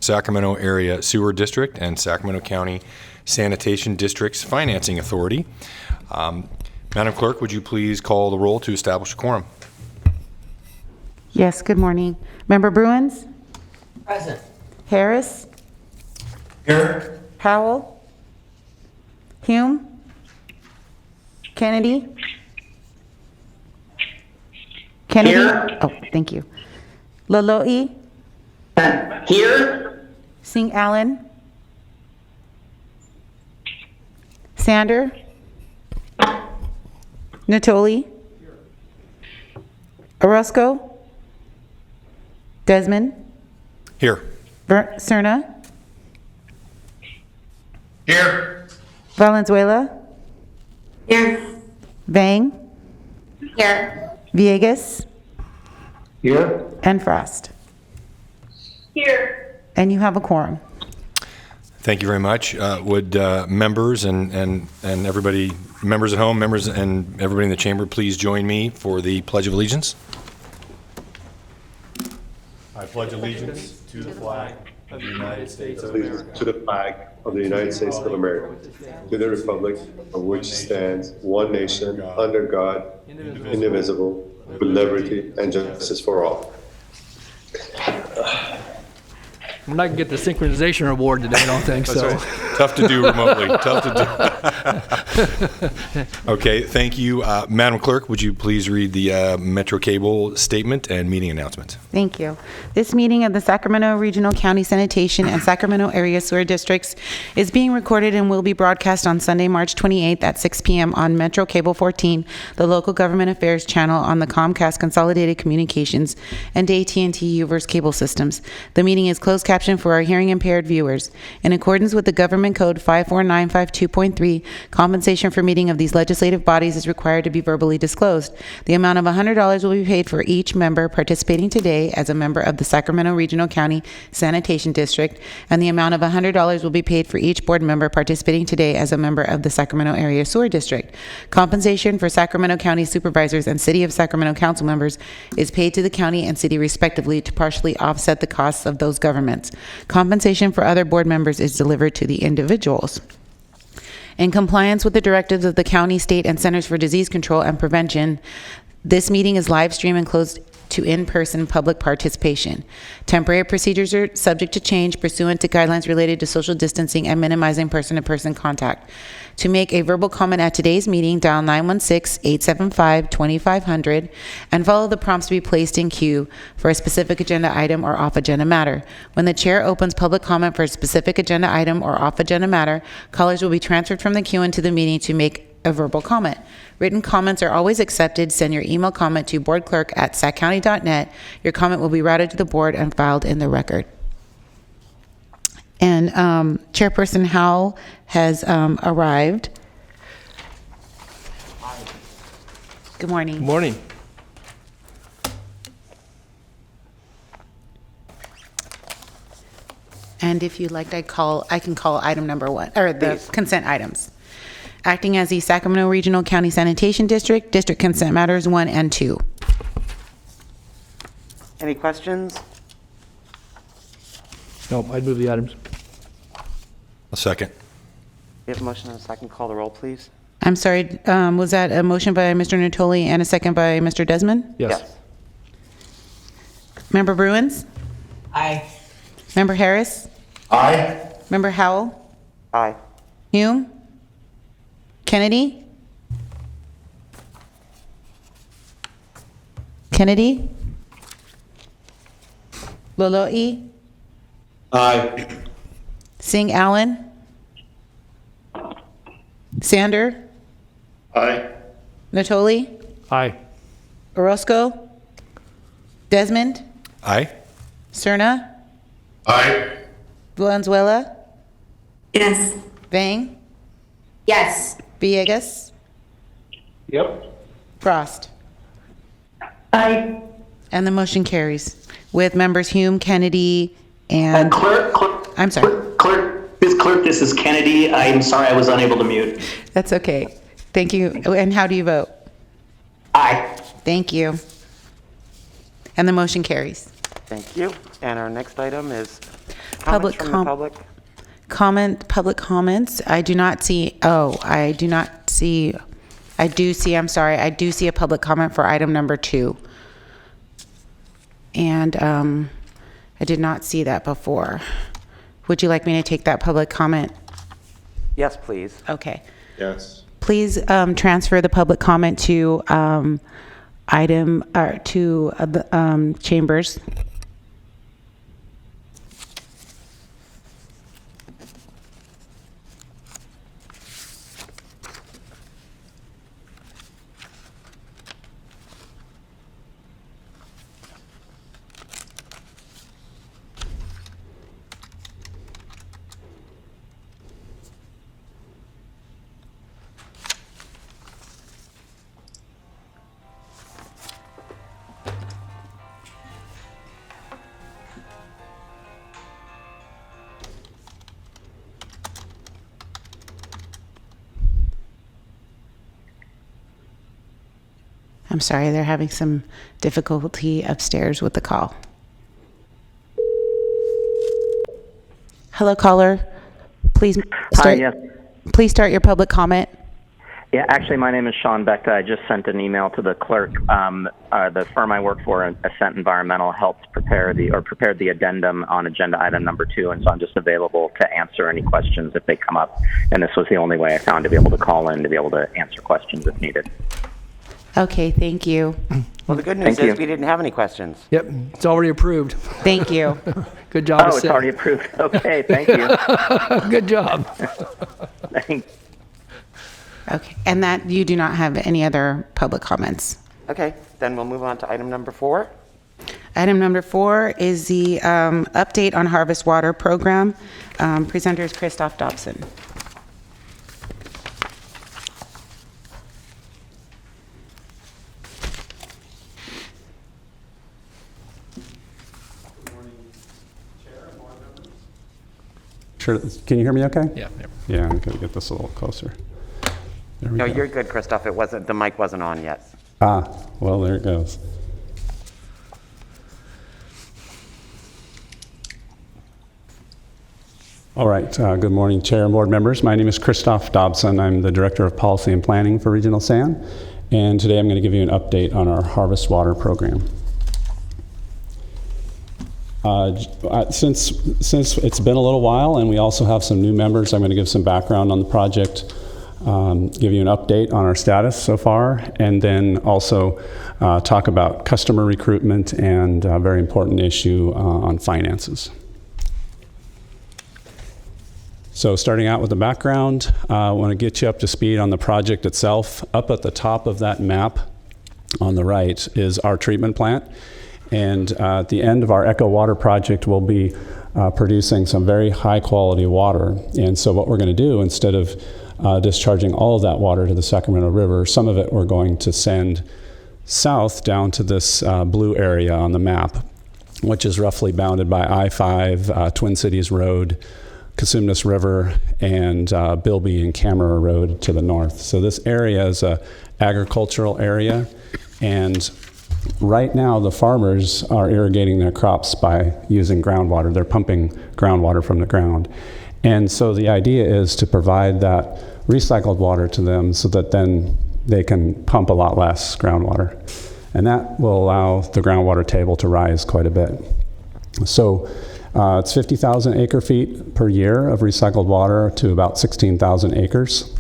Sacramento Area Sewer District and Sacramento County Sanitation District's Financing Authority. Madam Clerk, would you please call the roll to establish a quorum? Yes, good morning. Member Bruins? Present. Harris? Here. Howell? Hume? Kennedy? Kennedy? Here. Oh, thank you. Lalo'i? Here. Singh Allen? Sander? Natoli? Orozco? Desmond? Here. Cerna? Here. Valenzuela? Here. Vang? Here. Villegas? Here. And Frost. Here. And you have a quorum. Thank you very much. Would members and everybody, members at home, members and everybody in the chamber, please join me for the Pledge of Allegiance? I pledge allegiance to the flag of the United States of America. To the flag of the United States of America, to the republic for which stands one nation, under God, indivisible, with liberty and justice for all. I'm not going to get the synchronization award today, I don't think so. Right. Tough to do remotely. Tough to do. Okay, thank you. Madam Clerk, would you please read the Metro Cable statement and meeting announcement? Thank you. This meeting of the Sacramento Regional County Sanitation and Sacramento Area Sewer Districts is being recorded and will be broadcast on Sunday, March 28th at 6 p.m. on Metro Cable 14, the local government affairs channel on the Comcast Consolidated Communications and AT&T Uverse cable systems. The meeting is closed captioned for our hearing impaired viewers. In accordance with the Government Code 54952.3, compensation for meeting of these legislative bodies is required to be verbally disclosed. The amount of $100 will be paid for each member participating today as a member of the Sacramento Regional County Sanitation District, and the amount of $100 will be paid for each board member participating today as a member of the Sacramento Area Sewer District. Compensation for Sacramento County Supervisors and City of Sacramento council members is paid to the county and city respectively to partially offset the costs of those governments. Compensation for other board members is delivered to the individuals. In compliance with the directives of the county, state, and Centers for Disease Control and Prevention, this meeting is live streamed and closed to in-person public participation. Temporary procedures are subject to change pursuant to guidelines related to social distancing and minimizing person-to-person contact. To make a verbal comment at today's meeting, dial 916-875-2500 and follow the prompts to be placed in queue for a specific agenda item or off-agenda matter. When the chair opens public comment for a specific agenda item or off-agenda matter, callers will be transferred from the queue into the meeting to make a verbal comment. Written comments are always accepted. Send your email comment to boardclerk@saccounty.net. Your comment will be routed to the board and filed in the record. And Chairperson Howell has arrived. Good morning. Good morning. And if you'd like, I can call item number 1, or the consent items. Acting as the Sacramento Regional County Sanitation District, District Consent Matters 1 and 2. Any questions? No, I'd move the items. A second. We have a motion and a second. Call the roll, please. I'm sorry, was that a motion by Mr. Natoli and a second by Mr. Desmond? Yes. Member Bruins? Aye. Member Harris? Aye. Member Howell? Aye. Hume? Kennedy? Kennedy? Lolo'i? Aye. Singh Allen? Sander? Aye. Natoli? Aye. Orozco? Desmond? Aye. Cerna? Aye. Valenzuela? Yes. Vang? Yes. Villegas? Yep. Frost? Aye. And the motion carries with members Hume, Kennedy, and... Clerk, I'm sorry. Clerk, this is Kennedy. I'm sorry I was unable to mute. That's okay. Thank you. And how do you vote? Aye. Thank you. And the motion carries. Thank you. And our next item is Comments from the public? Public comments. I do see a public comment for item number 2. And I did not see that before. Would you like me to take that public comment? Yes, please. Okay. Yes. Please transfer the public comment to chambers. I'm sorry, they're having some difficulty upstairs with the call. Hello, caller. Please start. Hi, yes. Please start your public comment. Yeah, actually, my name is Sean Beck. I just sent an email to the clerk. The firm I work for, Ascent Environmental, helped prepared the addendum on agenda item number 2, and so I'm just available to answer any questions if they come up. And this was the only way I found to be able to call in to be able to answer questions if needed. Okay, thank you. Well, the good news Thank you. is we didn't have any questions. Yep, it's already approved. Thank you. Good job. Oh, it's already approved. Okay, thank you. Good job. Thanks. Okay, and that you do not have any other public comments. Okay, then we'll move on to item number 4. Item number 4 is the update on Harvest Water Program. Presenter is Christoph Dobson. Sure. Can you hear me okay? Yeah. Yeah, I'm going to get this a little closer. There we No, go. you're good, Christoph. The mic wasn't on yet. Well, there it goes. All right. Good morning, Chair and board members. My name is Christoph Dobson. I'm the Director of Policy and Planning for Regional SAN. And today I'm going to give you an update on our Harvest Water Program. Since it's been a little while and we also have some new members, I'm going to give some background on the project, give you an update on our status so far, and then also talk about customer recruitment and a very important issue on finances. So starting out with the background, I want to get you up to speed on the project itself. Up at the top of that map on the right is our treatment plant. And at the end of our Echo Water project, we'll be producing some very high quality water. And so what we're going to do, instead of discharging all of that water to the Sacramento River, some of it we're going to send south down to this blue area on the map, which is roughly bounded by I-5, Twin Cities Road, Cosumnes River, and Bilby and Camera Road to the north. So this area is a agricultural area, and right now the farmers are irrigating their crops by using groundwater. They're pumping groundwater from the ground. And so the idea is to provide that recycled water to them so that then they can pump a lot less groundwater. And that will allow the groundwater table to rise quite a bit. So it's 50,000 acre feet per year of recycled water to about 16,000 acres.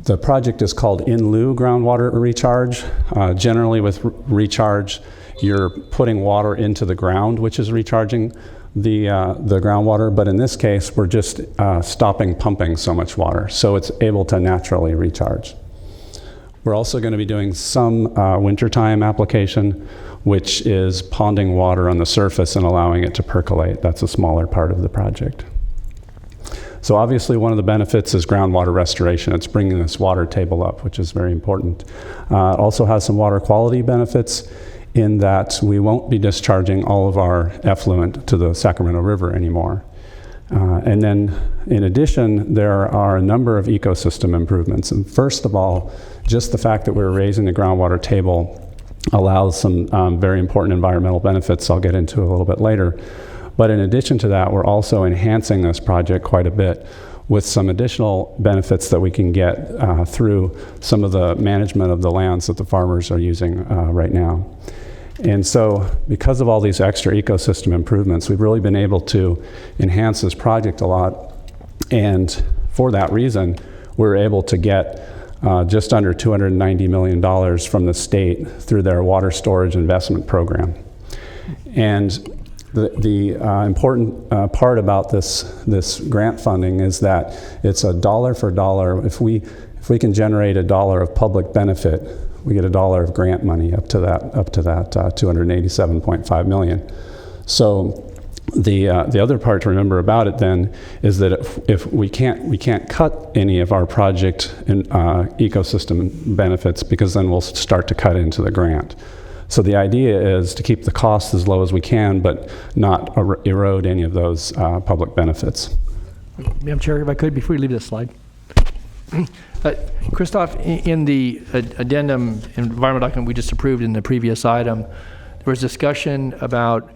The project is called in lieu groundwater recharge. Generally with recharge, you're putting water into the ground, which is recharging the groundwater, but in this case, we're just stopping pumping so much water, so it's able to naturally recharge. We're also going to be doing some wintertime application, which is ponding water on the surface and allowing it to percolate. That's a smaller part of the project. So obviously one of the benefits is groundwater restoration. It's bringing this water table up, which is very important. It also has some water quality benefits in that we won't be discharging all of our effluent to the Sacramento River anymore. And then in addition, there are a number of ecosystem improvements. And first of all, just the fact that we're raising the groundwater table allows some very important environmental benefits I'll get into a little bit later. But in addition to that, we're also enhancing this project quite a bit with some additional benefits that we can get through some of the management of the lands that the farmers are using right now. And so because of all these extra ecosystem improvements, we've really been able to enhance this project a lot. And for that reason, we're able to get just under $290 million from the state through their water storage investment program. And the important part about this grant funding is that it's a dollar for dollar. If we can generate a dollar of public benefit, we get a dollar of grant money up to that 287.5 million. So the other part to remember about it then is that if we can't cut any of our project and ecosystem benefits, because then we'll start to cut into the grant. So the idea is to keep the costs as low as we can, but not erode any of those public benefits. Madam Chair, if I could, before you leave this slide. Christoph, in the addendum environmental document we just approved in the previous item, there was discussion about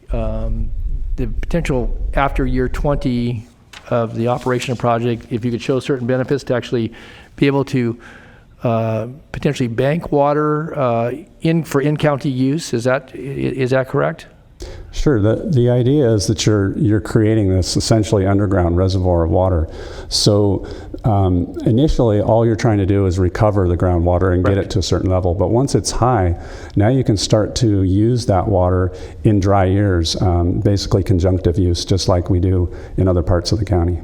the potential after year 20 of the operation of project, if you could show certain benefits to actually be able to potentially bank water for in-county use. Is that correct? Sure. The idea is that you're creating this essentially underground reservoir of water. So initially, all you're trying to do is recover the groundwater and get it to a certain level. But once it's high, now you can start to use that water in dry years, basically conjunctive use, just like we do in other parts of the county.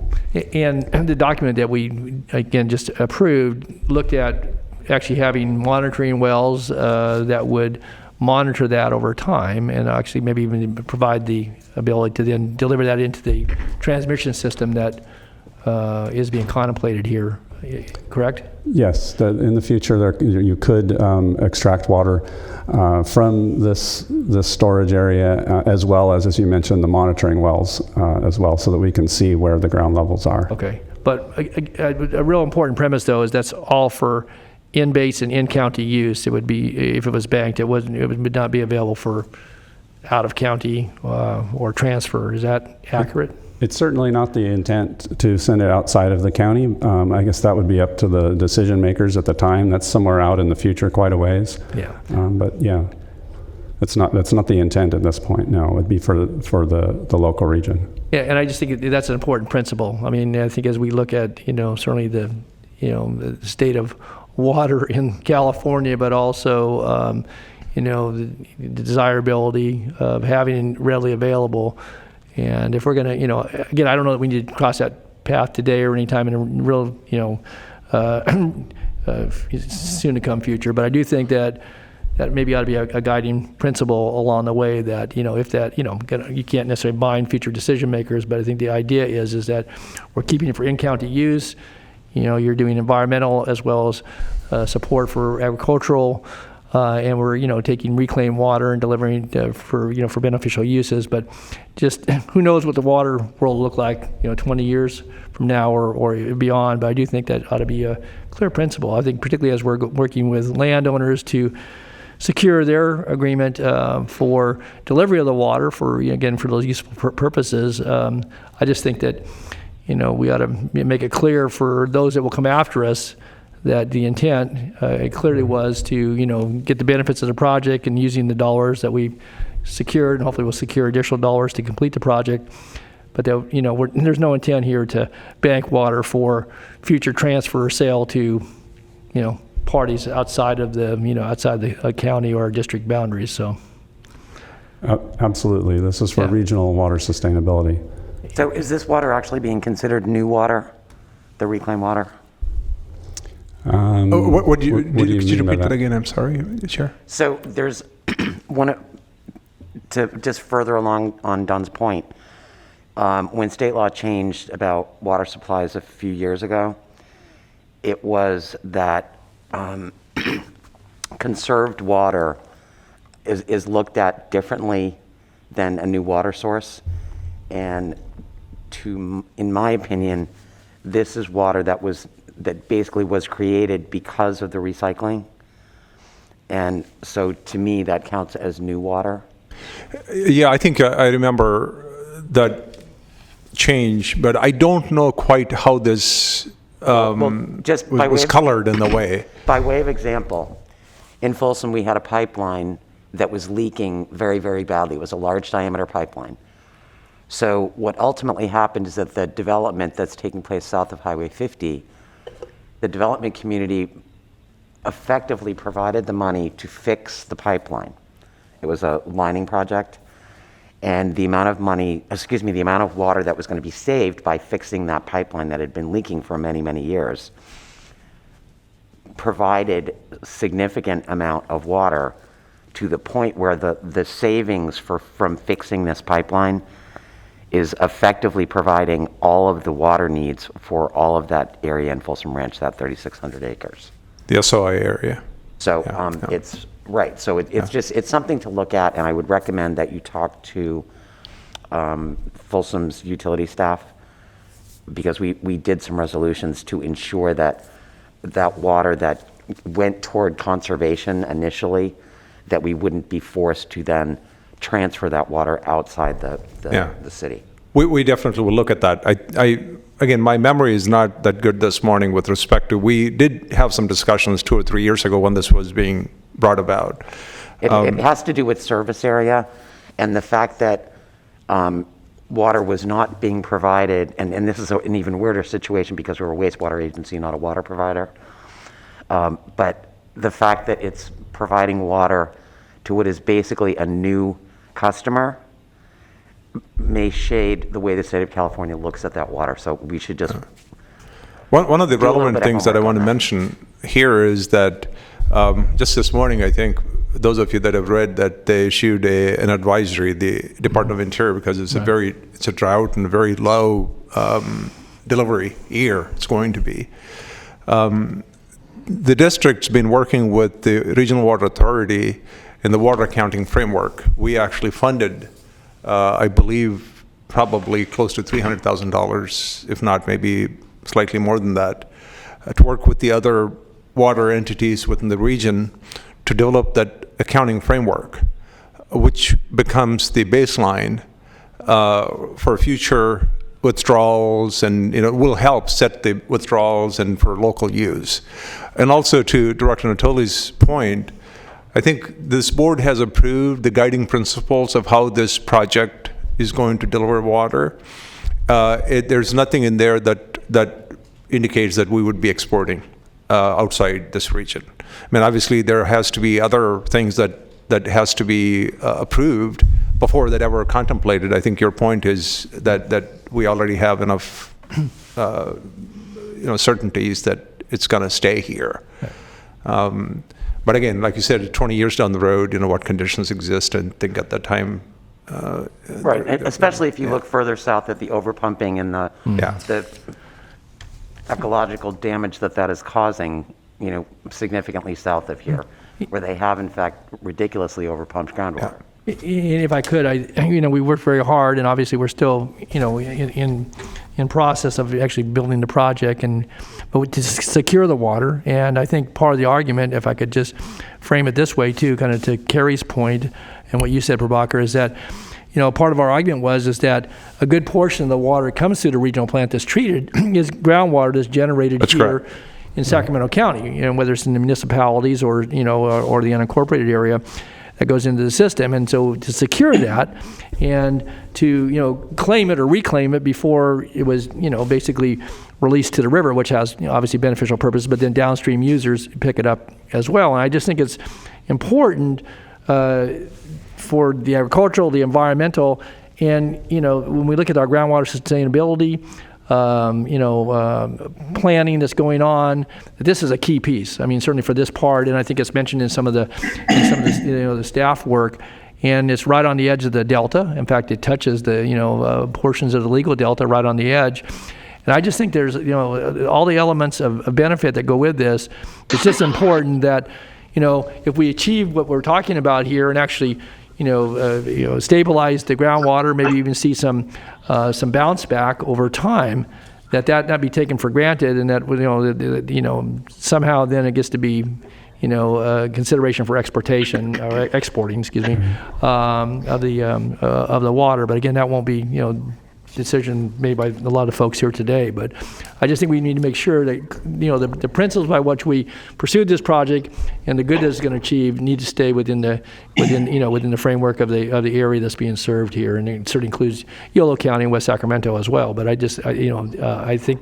And the document that we, again, just approved looked at actually having monitoring wells that would monitor that over time and actually maybe even provide the ability to then deliver that into the transmission system that is being contemplated here, correct? Yes, in the future you could extract water from this storage area as well as you mentioned, the monitoring wells as well, so that we can see where the ground levels are. Okay, but a real important premise though is that's all for in-base and in-county use. It would be, if it was banked, it would not be available for out-of-county or transfer. Is that accurate? It's certainly not the intent to send it outside of the county. I guess that would be up to the decision makers at the time. That's somewhere out in the future, quite a ways. Yeah. But yeah, that's not the intent at this point. No, it would be for the local region. Yeah, and I just think that's an important principle. I mean, I think as we look at certainly the state of water in California, but also the desirability of having it readily available. And if we're going to, again, I don't know that we need to cross that path today or anytime in a real, soon to come future. But I do think that maybe ought to be a guiding principle along the way that, if that, you can't necessarily bind future decision makers, but I think the idea is that we're keeping it for in-county use. You're doing environmental as well as support for agricultural, and we're taking reclaimed water and delivering for beneficial uses. But just who knows what the water world will look like 20 years from now or beyond. But I do think that ought to be a clear principle. I think particularly as we're working with landowners to secure their agreement for delivery of the water for those useful purposes. I just think that we ought to make it clear for those that will come after us that the intent it clearly was to get the benefits of the project and using the dollars that we secured, and hopefully we'll secure additional dollars to complete the project. But there's no intent here to bank water for future transfer or sale to parties outside of the outside the county or district boundaries. So absolutely, this is for regional water sustainability. So is this water actually being considered new water, the reclaimed water? What do you repeat that again? I'm sorry, Chair. So there's to just further along on Dunn's point, when state law changed about water supplies a few years ago, it was that conserved water is looked at differently than a new water source. And in my opinion, this is water that basically was created because of the recycling. And so to me, that counts as new water. Yeah, I think I remember that change, but I don't know quite how this Just by was way of, colored in the way. by way of example, in Folsom, we had a pipeline that was leaking very, very badly. It was a large diameter pipeline. So what ultimately happened is that the development that's taking place south of Highway 50, the development community effectively provided the money to fix the pipeline. It was a lining project, and the amount of the amount of water that was going to be saved by fixing that pipeline that had been leaking for many, many years provided significant amount of water to the point where the savings from fixing this pipeline is effectively providing all of the water needs for all of that area in Folsom Ranch, that 3,600 acres. The SOI area. So it's right. So it's something to look at, and I would recommend that you talk to Folsom's utility staff, because we did some resolutions to ensure that that water that went toward conservation initially, that we wouldn't be forced to then transfer that water outside the city. We definitely will look at that. Again, my memory is not that good this morning with respect to, we did have some discussions 2 or 3 years ago when this was being brought about. It has to do with service area and the fact that water was not being provided, and this is an even weirder situation because we're a wastewater agency, not a water provider. But the fact that it's providing water to what is basically a new customer may shade the way the state of California looks at that water. So we should just... One of the relevant things that I want to mention here is that just this morning, I think, those of you that have read that they issued an advisory, the Department of Interior, because it's a drought and a very low delivery year it's going to be. The district's been working with the Regional Water Authority in the water accounting framework. We actually funded, I believe, probably close to $300,000, if not maybe slightly more than that, to work with the other water entities within the region to develop that accounting framework, which becomes the baseline for future withdrawals, and will help set the withdrawals and for local use. And also, to Director Natoli's point, I think this board has approved the guiding principles of how this project is going to deliver water. There's nothing in there that indicates that we would be exporting outside this region. I mean, obviously there has to be other things that has to be approved before that ever contemplated. I think your point is that we already have enough certainties that it's going to stay here. But again, like you said, 20 years down the road, what conditions exist, and think at that time. Right, and especially if you look further south at the overpumping and the ecological damage that is causing, significantly south of here, where they have in fact ridiculously overpumped groundwater. If I could, we worked very hard, and obviously we're still, in process of actually building the project, but to secure the water. And I think part of the argument, if I could just frame it this way too, kind of to Carrie's point and what you said, Prabhakar, is that, part of our argument is that a good portion of the water that comes through the regional plant that's treated is groundwater that's generated here in Sacramento County, whether it's in the municipalities or, or the unincorporated area that goes into the system. And so to secure that and to, claim it or reclaim it before it was, basically released to the river, which has obviously beneficial purposes, but then downstream users pick it up as well. And I just think it's important for the agricultural, the environmental, and, when we look at our groundwater sustainability, planning that's going on, this is a key piece. I mean, certainly for this part, and I think it's mentioned in some of the the staff work, and it's right on the edge of the delta. In fact, it touches the portions of the legal delta right on the edge. And I just think there's all the elements of benefit that go with this. It's just important that if we achieve what we're talking about here and actually stabilize the groundwater, maybe even see some bounce back over time, that not be taken for granted, and that somehow then it gets to be consideration for exportation or exporting, excuse me, of the water. But again, that won't be, decision made by a lot of folks here today. But I just think we need to make sure that, the principles by which we pursued this project and the good that it's going to achieve need to stay within the framework of the area that's being served here, and it certainly includes Yolo County and West Sacramento as well. But I think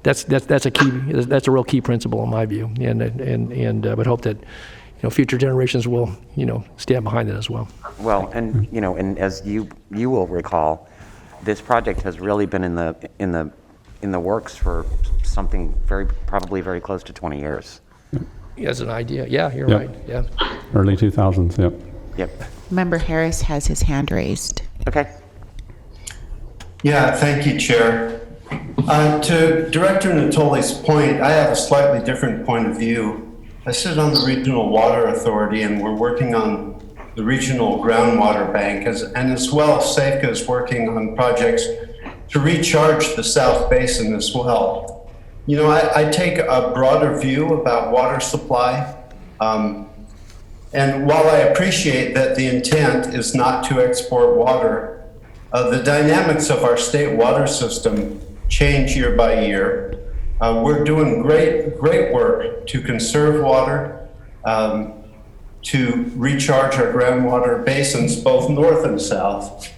that's a real key principle in my view, and I would hope that future generations will stand behind it as well. Well, and and as you will recall, this project has really been in the works for something probably very close to 20 years. As an idea, yeah, you're Yep. right. Yeah. Early 2000s, yep. Yep. Member Harris has his hand raised. Okay. Yeah, thank you, Chair. To Director Natoli's point, I have a slightly different point of view. I sit on the Regional Water Authority, and we're working on the Regional Groundwater Bank, and as well, SAFCA is working on projects to recharge the South Basin as well. I take a broader view about water supply, and while I appreciate that the intent is not to export water, the dynamics of our state water system change year by year. We're doing great work to conserve water, to recharge our groundwater basins, both north and south,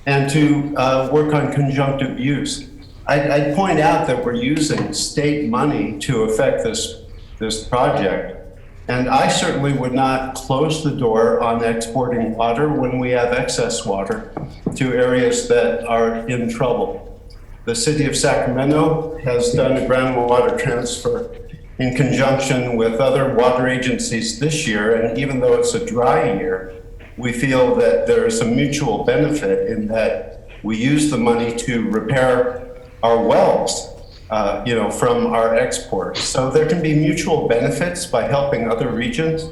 and to work on conjunctive use. I'd point out that we're using state money to affect this project, and I certainly would not close the door on exporting water when we have excess water to areas that are in trouble. The City of Sacramento has done a groundwater transfer in conjunction with other water agencies this year, and even though it's a dry year, we feel that there is a mutual benefit in that we use the money to repair our wells, from our exports. So there can be mutual benefits by helping other regions.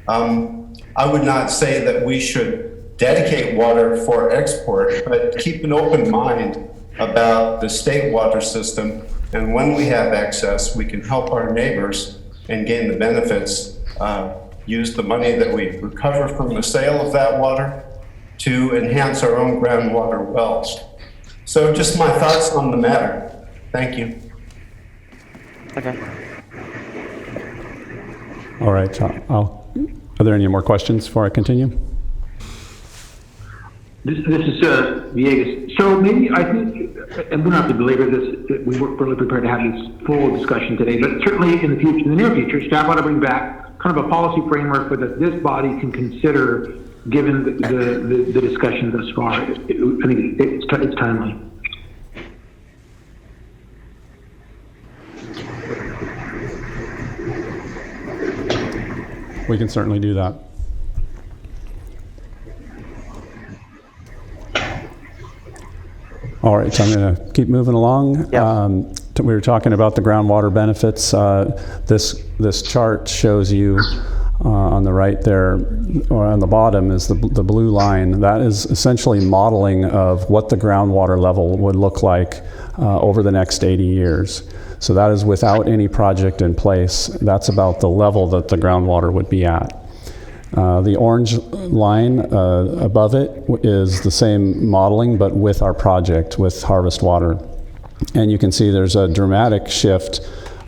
I would not say that we should dedicate water for export, but keep an open mind about the state water system. And when we have excess, we can help our neighbors and gain the benefits, use the money that we recover from the sale of that water to enhance our own groundwater wells. So just my thoughts on the matter. Thank you. Okay. All right. Are there any more questions before I continue? This is Villegas. So maybe I think, and we don't have to belabor this, we weren't really prepared to have this full discussion today, but certainly in the near future, staff ought to bring back kind of a policy framework that this body can consider given the discussion thus far. I think it's timely. We can certainly do that. All right, so I'm going to keep moving along. We were talking about the groundwater benefits. This chart shows you on the right there, or on the bottom is the blue line. That is essentially modeling of what the groundwater level would look like over the next 80 years. So that is without any project in place. That's about the level that the groundwater would be at. The orange line above it is the same modeling, but with our project, with Harvest Water. And you can see there's a dramatic shift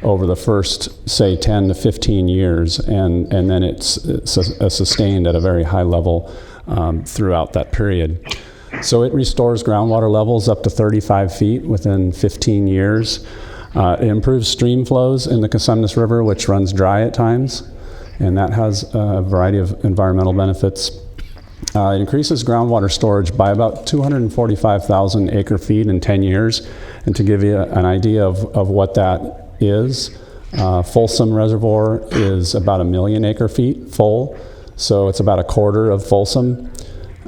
over the first, say, 10 to 15 years, and then it's sustained at a very high level throughout that period. So it restores groundwater levels up to 35 feet within 15 years. It improves stream flows in the Cosumnes River, which runs dry at times, and that has a variety of environmental benefits. It increases groundwater storage by about 245,000 acre feet in 10 years. And to give you an idea of what that is, Folsom Reservoir is about 1 million acre feet full, so it's about a quarter of Folsom.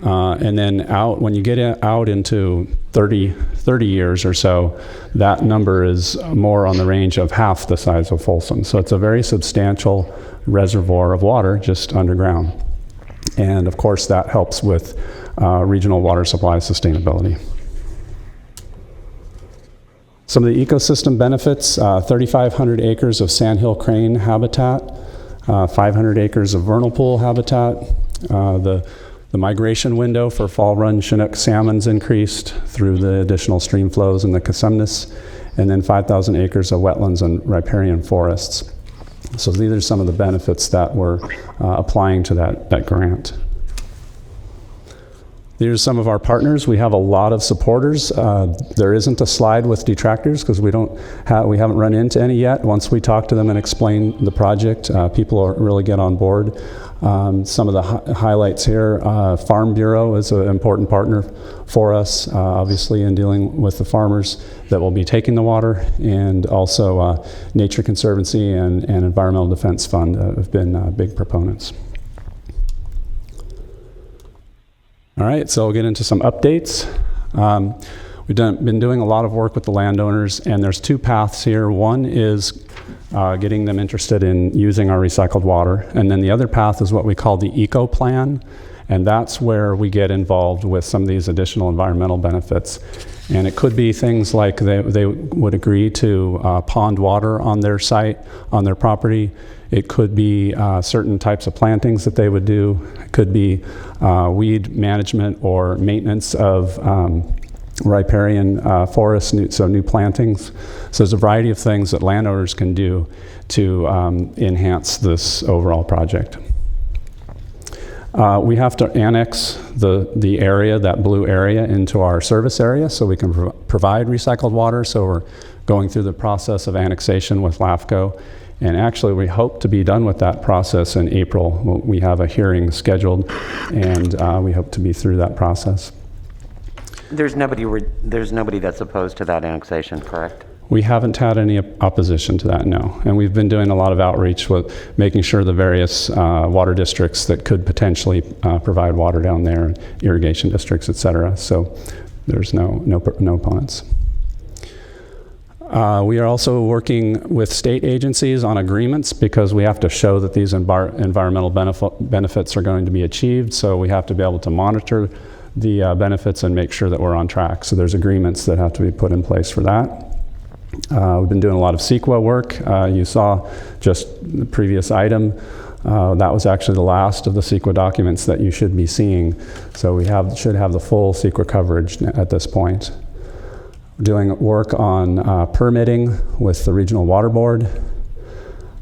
And then when you get out into 30 years or so, that number is more on the range of half the size of Folsom. So it's a very substantial reservoir of water just underground. And of course that helps with regional water supply sustainability. Some of the ecosystem benefits, 3,500 acres of sandhill crane habitat. 500 acres of vernal pool habitat. The migration window for fall run Chinook salmon's increased through the additional stream flows in the Cosumnes, and then 5,000 acres of wetlands and riparian forests. So these are some of the benefits that we're applying to that grant. These are some of our partners. We have a lot of supporters. There isn't a slide with detractors because we haven't run into any yet. Once we talk to them and explain the project, people really get on board. Some of the highlights here, Farm Bureau is an important partner for us, obviously in dealing with the farmers that will be taking the water, and also Nature Conservancy and Environmental Defense Fund have been big proponents. All right, so we'll get into some updates. We've been doing a lot of work with the landowners, and there's two paths here. One is getting them interested in using our recycled water, and then the other path is what we call the eco plan, and that's where we get involved with some of these additional environmental benefits. And it could be things like they would agree to pond water on their site, on their property. It could be certain types of plantings that they would do. It could be weed management or maintenance of riparian forests, so new plantings. So there's a variety of things that landowners can do to enhance this overall project. We have to annex the area, that blue area, into our service area so we can provide recycled water. So we're going through the process of annexation with LAFCO. And actually, we hope to be done with that process in April. We have a hearing scheduled, and we hope to be through that process. There's nobody that's opposed to that annexation, correct? We haven't had any opposition to that, no. And we've been doing a lot of outreach with making sure the various water districts that could potentially provide water down there, irrigation districts, et cetera. So there's no opponents. We are also working with state agencies on agreements because we have to show that these environmental benefits are going to be achieved. So we have to be able to monitor the benefits and make sure that we're on track. So there's agreements that have to be put in place for that. We've been doing a lot of CEQA work. You saw just the previous item. That was actually the last of the CEQA documents that you should be seeing. So we should have the full CEQA coverage at this point. We're doing work on permitting with the Regional Water Board.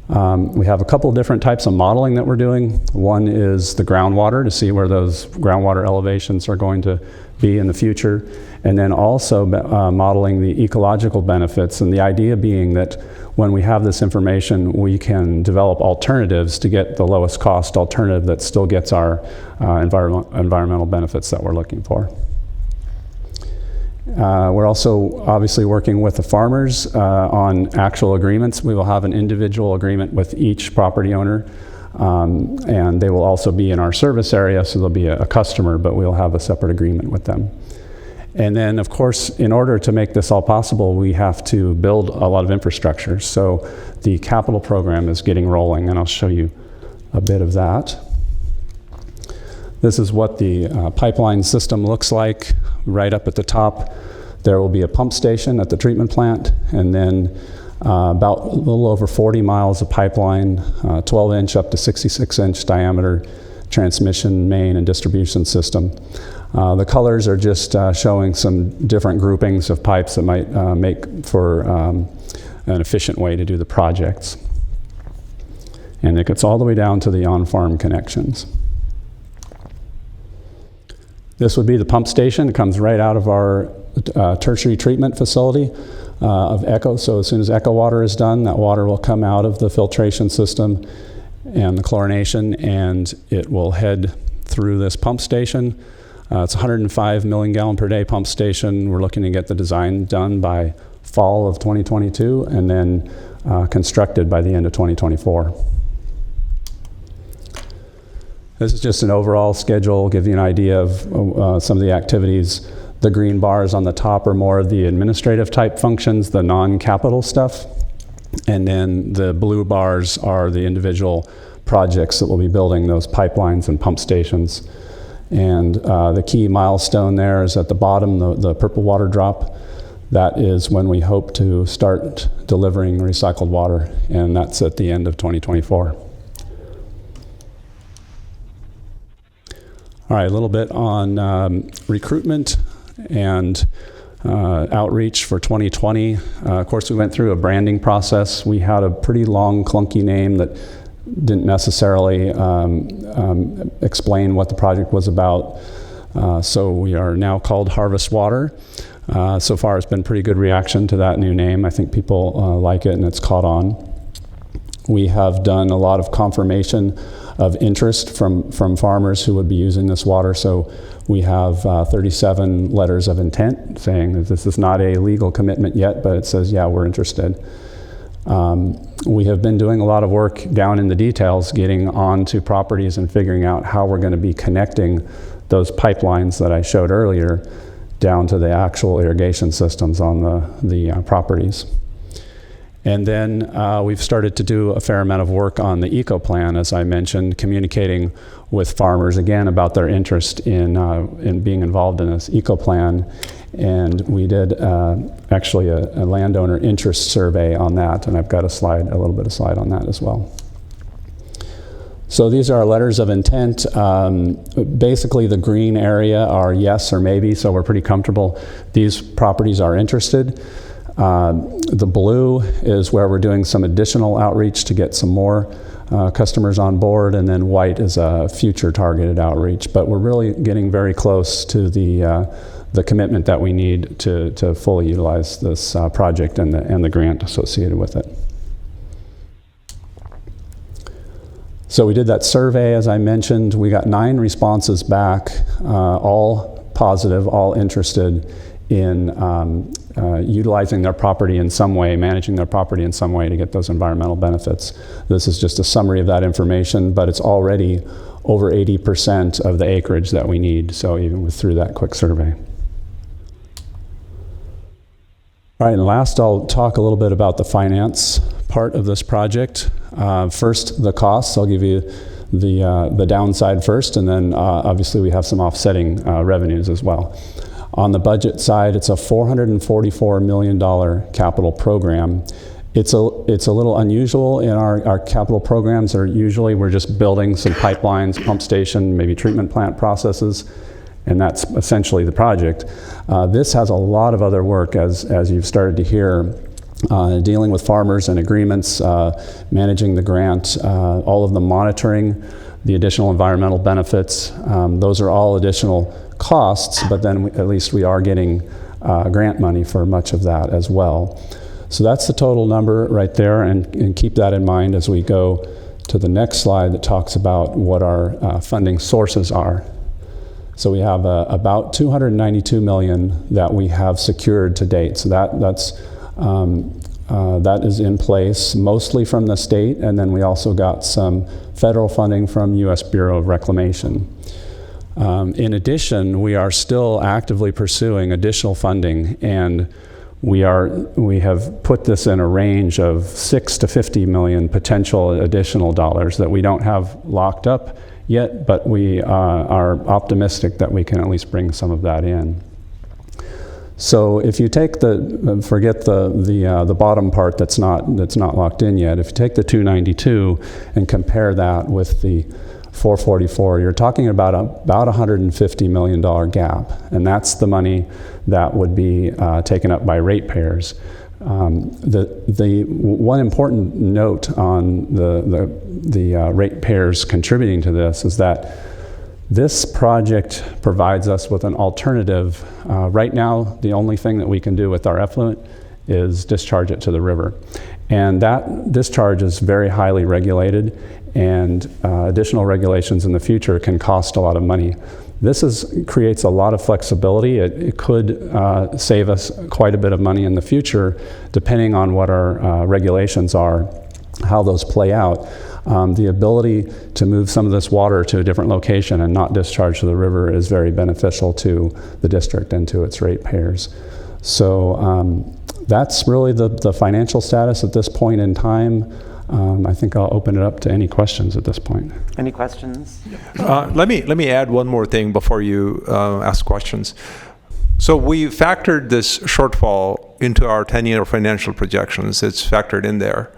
We have a couple different types of modeling that we're doing. One is the groundwater to see where those groundwater elevations are going to be in the future. And then also modeling the ecological benefits, and the idea being that when we have this information, we can develop alternatives to get the lowest cost alternative that still gets our environmental benefits that we're looking for. We're also obviously working with the farmers on actual agreements. We will have an individual agreement with each property owner, and they will also be in our service area, so they'll be a customer, but we'll have a separate agreement with them. And then, of course, in order to make this all possible, we have to build a lot of infrastructure. So the capital program is getting rolling, and I'll show you a bit of that. This is what the pipeline system looks like. Right up at the top, there will be a pump station at the treatment plant, and then about a little over 40 miles of pipeline, 12-inch up to 66-inch diameter transmission main and distribution system. The colors are just showing some different groupings of pipes that might make for an efficient way to do the projects. And it gets all the way down to the on-farm connections. This would be the pump station. It comes right out of our tertiary treatment facility of ECHO. So as soon as ECHO water is done, that water will come out of the filtration system and the chlorination, and it will head through this pump station. It's a 105 million gallon per day pump station. We're looking to get the design done by fall of 2022 and then constructed by the end of 2024. This is just an overall schedule, give you an idea of some of the activities. The green bars on the top are more of the administrative type functions, the non-capital stuff. And then the blue bars are the individual projects that will be building those pipelines and pump stations. And the key milestone there is at the bottom, the purple water drop. That is when we hope to start delivering recycled water, and that's at the end of 2024. All right, a little bit on recruitment and outreach for 2020. Of course, we went through a branding process. We had a pretty long, clunky name that didn't necessarily explain what the project was about. So we are now called Harvest Water. So far, it's been pretty good reaction to that new name. I think people like it and it's caught on. We have done a lot of confirmation of interest from farmers who would be using this water. So we have 37 letters of intent saying that this is not a legal commitment yet, but it says, yeah, we're interested. We have been doing a lot of work down in the details, getting onto properties and figuring out how we're going to be connecting those pipelines that I showed earlier down to the actual irrigation systems on the properties. And then we've started to do a fair amount of work on the eco plan, as I mentioned, communicating with farmers again about their interest in being involved in this eco plan. And we did actually a landowner interest survey on that, and I've got a little bit of slide on that as well. So these are our letters of intent. Basically, the green area are yes or maybe, so we're pretty comfortable. These properties are interested. The blue is where we're doing some additional outreach to get some more customers on board, and then white is a future targeted outreach. But we're really getting very close to the commitment that we need to fully utilize this project and the grant associated with it. So we did that survey, as I mentioned. We got 9 responses back, all positive, all interested in utilizing their property in some way, managing their property in some way to get those environmental benefits. This is just a summary of that information, but it's already over 80% of the acreage that we need, so even through that quick survey. All right, and last I'll talk a little bit about the finance part of this project. First, the costs. I'll give you the downside first, and then obviously we have some offsetting revenues as well. On the budget side, it's a $444 million capital program. It's a little unusual in our capital programs. We're just building some pipelines, pump station, maybe treatment plant processes, and that's essentially the project. This has a lot of other work, as you've started to hear, dealing with farmers and agreements, managing the grant, all of the monitoring, the additional environmental benefits. Those are all additional costs, but then at least we are getting grant money for much of that as well. So that's the total number right there, and keep that in mind as we go to the next slide that talks about what our funding sources are. So we have about $292 million that we have secured to date. So that is in place, mostly from the state, and then we also got some federal funding from U.S. Bureau of Reclamation. In addition, we are still actively pursuing additional funding, and we have put this in a range of $6 to $50 million potential additional dollars that we don't have locked up yet, but we are optimistic that we can at least bring some of that in. So if you take forget the bottom part that's not locked in yet. If you take the 292 and compare that with the 444, you're talking about $150 million gap, and that's the money that would be taken up by ratepayers. The one important note on the ratepayers contributing to this is that this project provides us with an alternative. Right now, the only thing that we can do with our effluent is discharge it to the river. And that discharge is very highly regulated, and additional regulations in the future can cost a lot of money. This creates a lot of flexibility. It could save us quite a bit of money in the future, depending on what our regulations are, how those play out. The ability to move some of this water to a different location and not discharge to the river is very beneficial to the district and to its ratepayers. So that's really the financial status at this point in time. I think I'll open it up to any questions at this point. Any questions? Let me add one more thing before you ask questions. So we factored this shortfall into our 10-year financial projections. It's factored in there.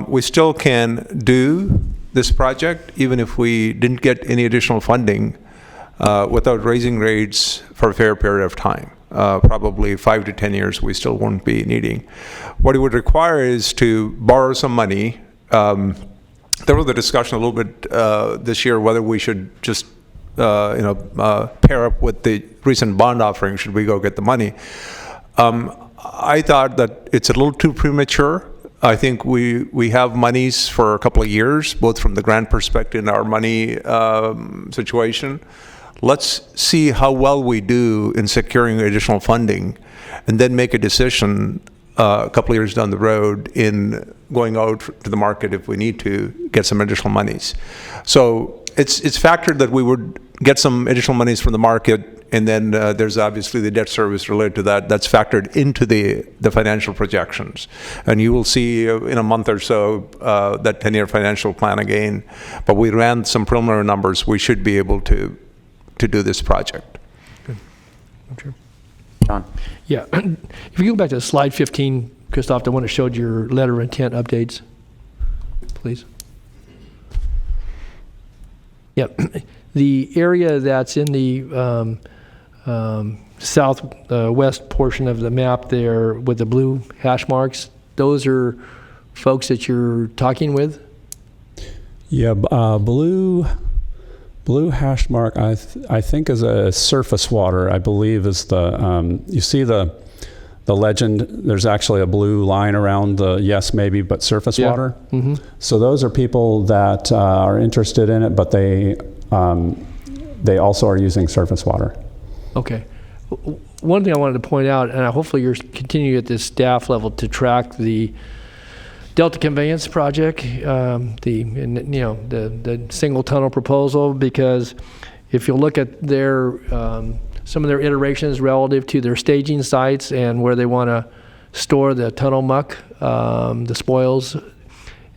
We still can do this project even if we didn't get any additional funding without raising rates for a fair period of time. Probably 5 to 10 years we still won't be needing. What it would require is to borrow some money. There was a discussion a little bit this year whether we should just pair up with the recent bond offering. Should we go get the money? I thought that it's a little too premature. I think we have monies for a couple of years, both from the grant perspective and our money situation. Let's see how well we do in securing additional funding, and then make a decision a couple of years down the road in going out to the market if we need to get some additional monies. So it's factored that we would get some additional monies from the market, and then there's obviously the debt service related to that. That's factored into the financial projections. And you will see in a month or so that 10-year financial plan again. But we ran some preliminary numbers. We should be able to do this project. Good. Sure. John? Yeah. If you go back to slide 15, Christoph, the one that showed your letter of intent updates, please. Yep. The area that's in the southwest portion of the map there with the blue hash marks, those are folks that you're talking with? Yeah, blue hash mark, I think is a surface water, I believe is the, you see the legend, there's actually a blue line around the yes, maybe, but surface water. Mm-hmm. So those are people that are interested in it, but they also are using surface water. Okay. One thing I wanted to point out, and hopefully you're continuing at this staff level to track the Delta Conveyance project, the single tunnel proposal, because if you look at their some of their iterations relative to their staging sites and where they want to store the tunnel muck, the spoils,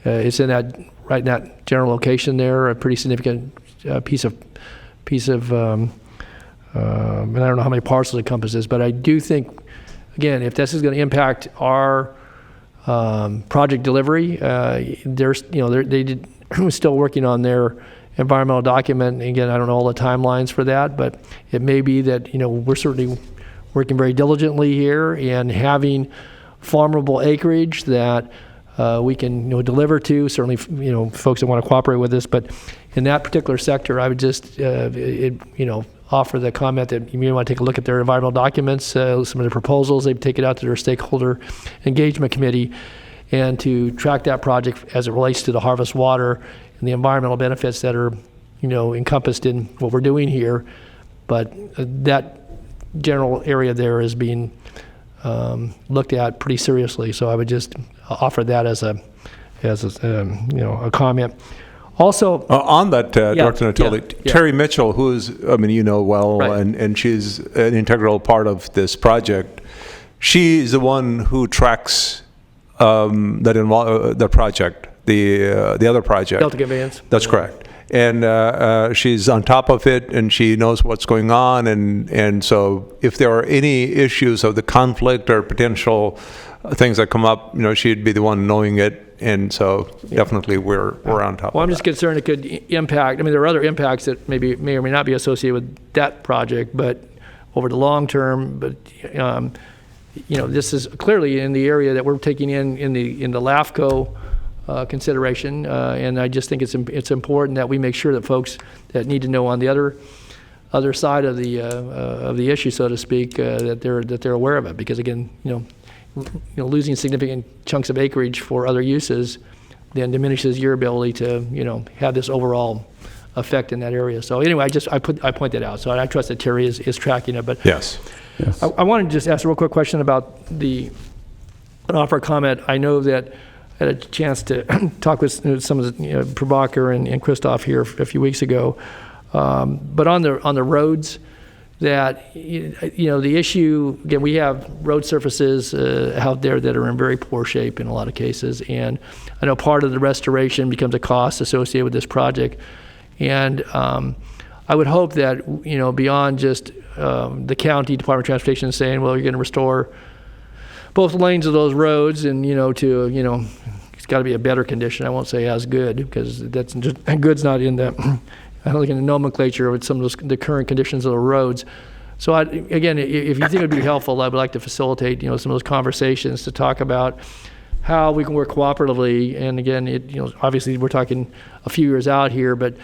it's in that right in that general location there, a pretty significant piece of and I don't know how many parcels it encompasses, but I do think, again, if this is going to impact our project delivery, they're still working on their environmental document. Again, I don't know all the timelines for that, but it may be that we're certainly working very diligently here and having farmable acreage that we can deliver to. Certainly, folks that want to cooperate with us, but in that particular sector, I would just offer the comment that you may want to take a look at their environmental documents, some of the proposals. They've taken out to their stakeholder engagement committee, and to track that project as it relates to the harvest water and the environmental benefits that are encompassed in what we're doing here. But that general area there is being looked at pretty seriously. So I would just offer that as a comment. Also, on that, Dr. Natoli, Terry Mitchell, who's, well, right. and she's an integral part of this project. She's the one who tracks the project, the other project. Delta Conveyance. That's correct. And she's on top of it, and she knows what's going on. And so if there are any issues of the conflict or potential things that come up, she'd be the one knowing it. And so definitely we're on top of that. Well, I'm just concerned it could impact, there are other impacts that may or may not be associated with that project, but over the long term. But, this is clearly in the area that we're taking in the LAFCO consideration. And I just think it's important that we make sure that folks that need to know on the other side of the issue, so to speak, that they're aware of it. Because again, losing significant chunks of acreage for other uses then diminishes your ability to, have this overall effect in that area. So anyway, I point that out. So I trust that Terry is tracking it. But yes. I wanted to just ask a real quick question about and offer a comment. I know that I had a chance to talk with some of the Prabhakar and Christoph here a few weeks ago. But on the roads, that the issue, again, we have road surfaces out there that are in very poor shape in a lot of cases, and I know part of the restoration becomes a cost associated with this project. And I would hope that beyond just the county Department of Transportation saying, well, you're going to restore both lanes of those roads, and it's got to be a better condition. I won't say as good, because that's just good's not in the looking at the nomenclature with some of the current conditions of the roads. So again, if you think it would be helpful, I would like to facilitate, some of those conversations to talk about how we can work cooperatively. And again, obviously we're talking a few years out here, but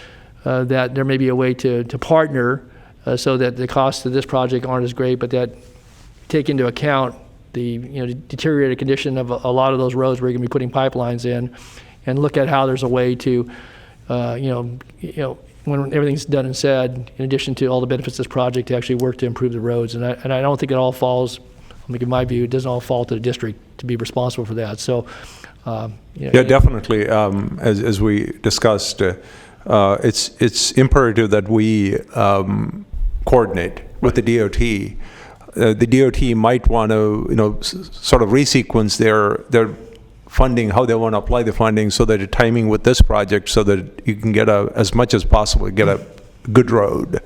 that there may be a way to partner so that the costs of this project aren't as great, but that take into account the deteriorated condition of a lot of those roads where you're going to be putting pipelines in, and look at how there's a way to, when everything's done and said, in addition to all the benefits of this project, to actually work to improve the roads. And I don't think it all falls, in my view, it doesn't all fall to the district to be responsible for that. So, yeah, definitely. As we discussed, it's imperative that we coordinate with the DOT. The DOT might want to, sort of resequence their funding, how they want to apply the funding, so that the timing with this project, so that you can get as much as possible, get a good road.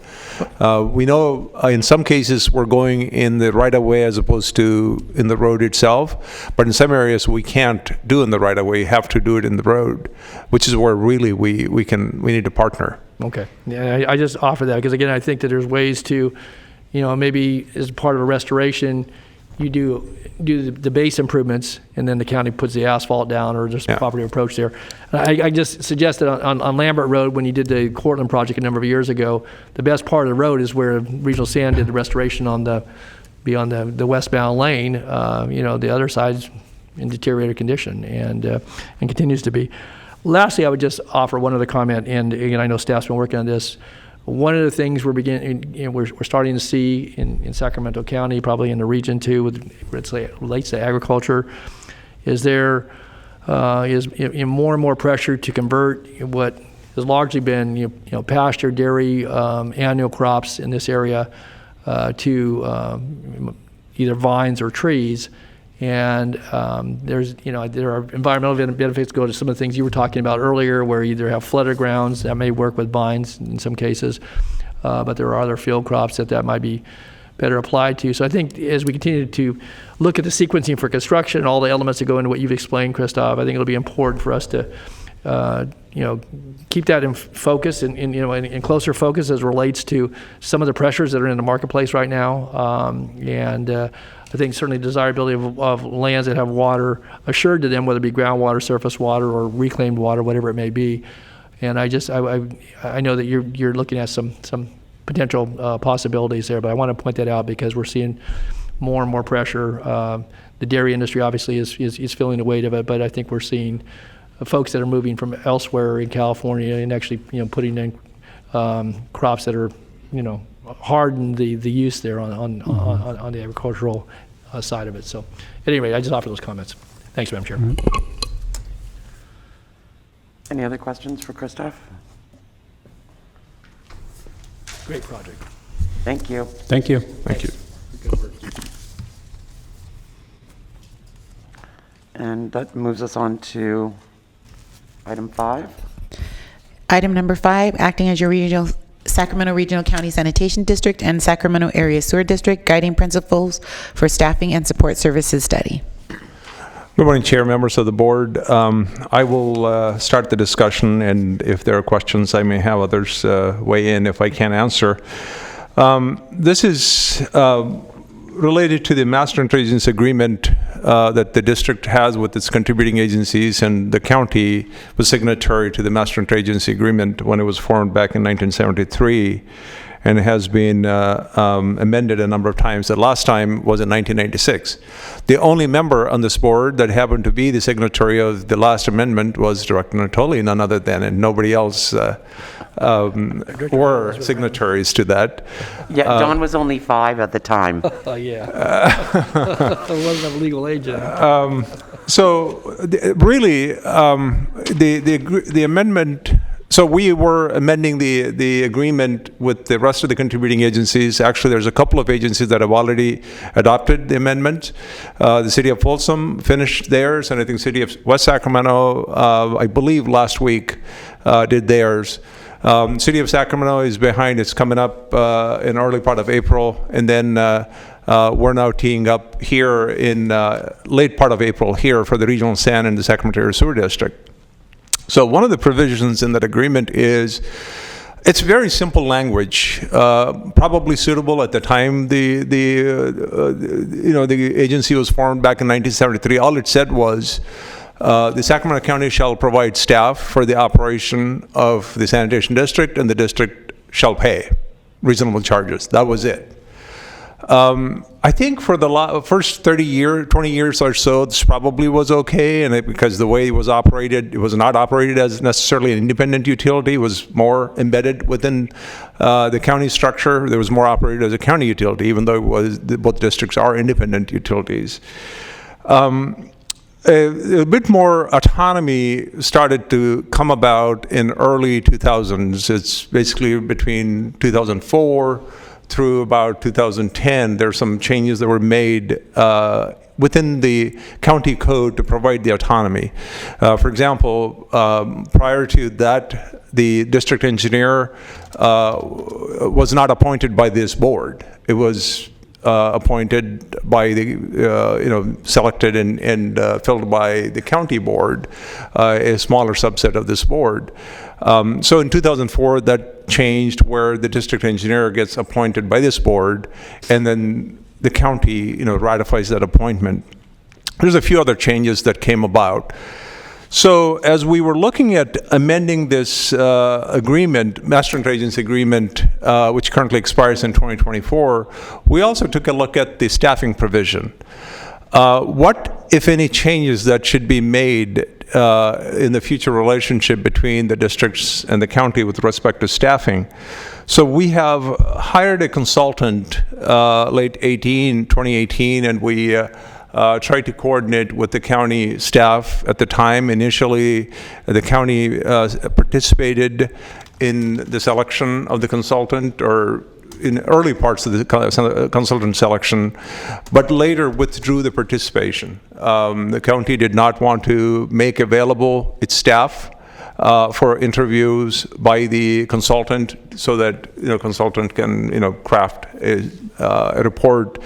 We know in some cases we're going in the right-of-way as opposed to in the road itself, but in some areas we can't do in the right-of-way, you have to do it in the road, which is where really we need to partner. Okay. Yeah, I just offer that because, again, I think that there's ways to, maybe as part of a restoration, you do the base improvements, and then the county puts the asphalt down, or just a proper approach there. I just suggested on Lambert Road, when you did the Cortland project a number of years ago, the best part of the road is where Regional Sand did the restoration on beyond the westbound lane. The other side's in deteriorated condition and continues to be. Lastly, I would just offer one other comment, and again, I know staff's been working on this. One of the things we're starting to see in Sacramento County, probably in the region too, with relates to agriculture, is there is more and more pressure to convert what has largely been pasture, dairy, annual crops in this area to either vines or trees. And there are environmental benefits go to some of the things you were talking about earlier, where you either have flooded grounds that may work with vines in some cases, but there are other field crops that might be better applied to. So I think as we continue to look at the sequencing for construction and all the elements that go into what you've explained, Christoph, I think it'll be important for us to keep that in focus and in closer focus as it relates to some of the pressures that are in the marketplace right now. I think certainly desirability of lands that have water assured to them, whether it be groundwater, surface water, or reclaimed water, whatever it may be. And I know that you're looking at some potential possibilities there, but I want to point that out because we're seeing more and more pressure. The dairy industry obviously is feeling the weight of it, but I think we're seeing folks that are moving from elsewhere in California and actually putting in crops that are harden the use there on the agricultural side of it. So anyway, I just offer those comments. Thanks, Madam Chair. Any other questions for Christoph? Great project. Thank you. Thank you. Thank you. Good work. And that moves us on to item 5. Item number 5, acting as your Sacramento Regional County Sanitation District and Sacramento Area Sewer District Guiding Principles for Staffing and Support Services Study. Good morning, Chair, members of the board. I will start the discussion, and if there are questions, I may have others weigh in if I can't answer. This is related to the Master Interagency Agreement that the district has with its contributing agencies, and the county was signatory to the Master Interagency Agreement when it was formed back in 1973, and it has been amended a number of times. The last time was in 1996. The only member on this board that happened to be the signatory of the last amendment was Director Natoli, none other than, and nobody else were signatories to that. Yeah, John was only 5 at the time. Yeah. I wasn't a legal agent. So really, the amendment. So we were amending the agreement with the rest of the contributing agencies. Actually, there's a couple of agencies that have already adopted the amendment. The City of Folsom finished theirs, and I think City of West Sacramento, I believe last week, did theirs. City of Sacramento is behind. It's coming up in early part of April, and then we're now teeing up here in late part of April here for the Regional Sand and the Sacramento Area Sewer District. So one of the provisions in that agreement is It's very simple language, probably suitable at the time the agency was formed back in 1973. All it said was, the Sacramento County shall provide staff for the operation of the sanitation district, and the district shall pay reasonable charges. That was it. I think for the first 20 years or so, this probably was okay, and because the way it was operated, it was not operated as necessarily an independent utility. It was more embedded within the county structure. There was more operated as a county utility, even though both districts are independent utilities. A bit more autonomy started to come about in early 2000s. It's basically between 2004 through about 2010. There are some changes that were made within the county code to provide the autonomy. For example, prior to that, the district engineer was not appointed by this board. It was appointed by the, selected and filled by the county board, a smaller subset of this board. So in 2004, that changed where the district engineer gets appointed by this board, and then the county, ratifies that appointment. There's a few other changes that came about. So as we were looking at amending this agreement, Master Interagency Agreement, which currently expires in 2024, we also took a look at the staffing provision. What, if any, changes that should be made in the future relationship between the districts and the county with respect to staffing? So we have hired a consultant late 2018, and we tried to coordinate with the county staff at the time. Initially, the county participated in the selection of the consultant, or in early parts of the consultant selection, but later withdrew the participation. The county did not want to make available its staff for interviews by the consultant, so that consultant can craft a report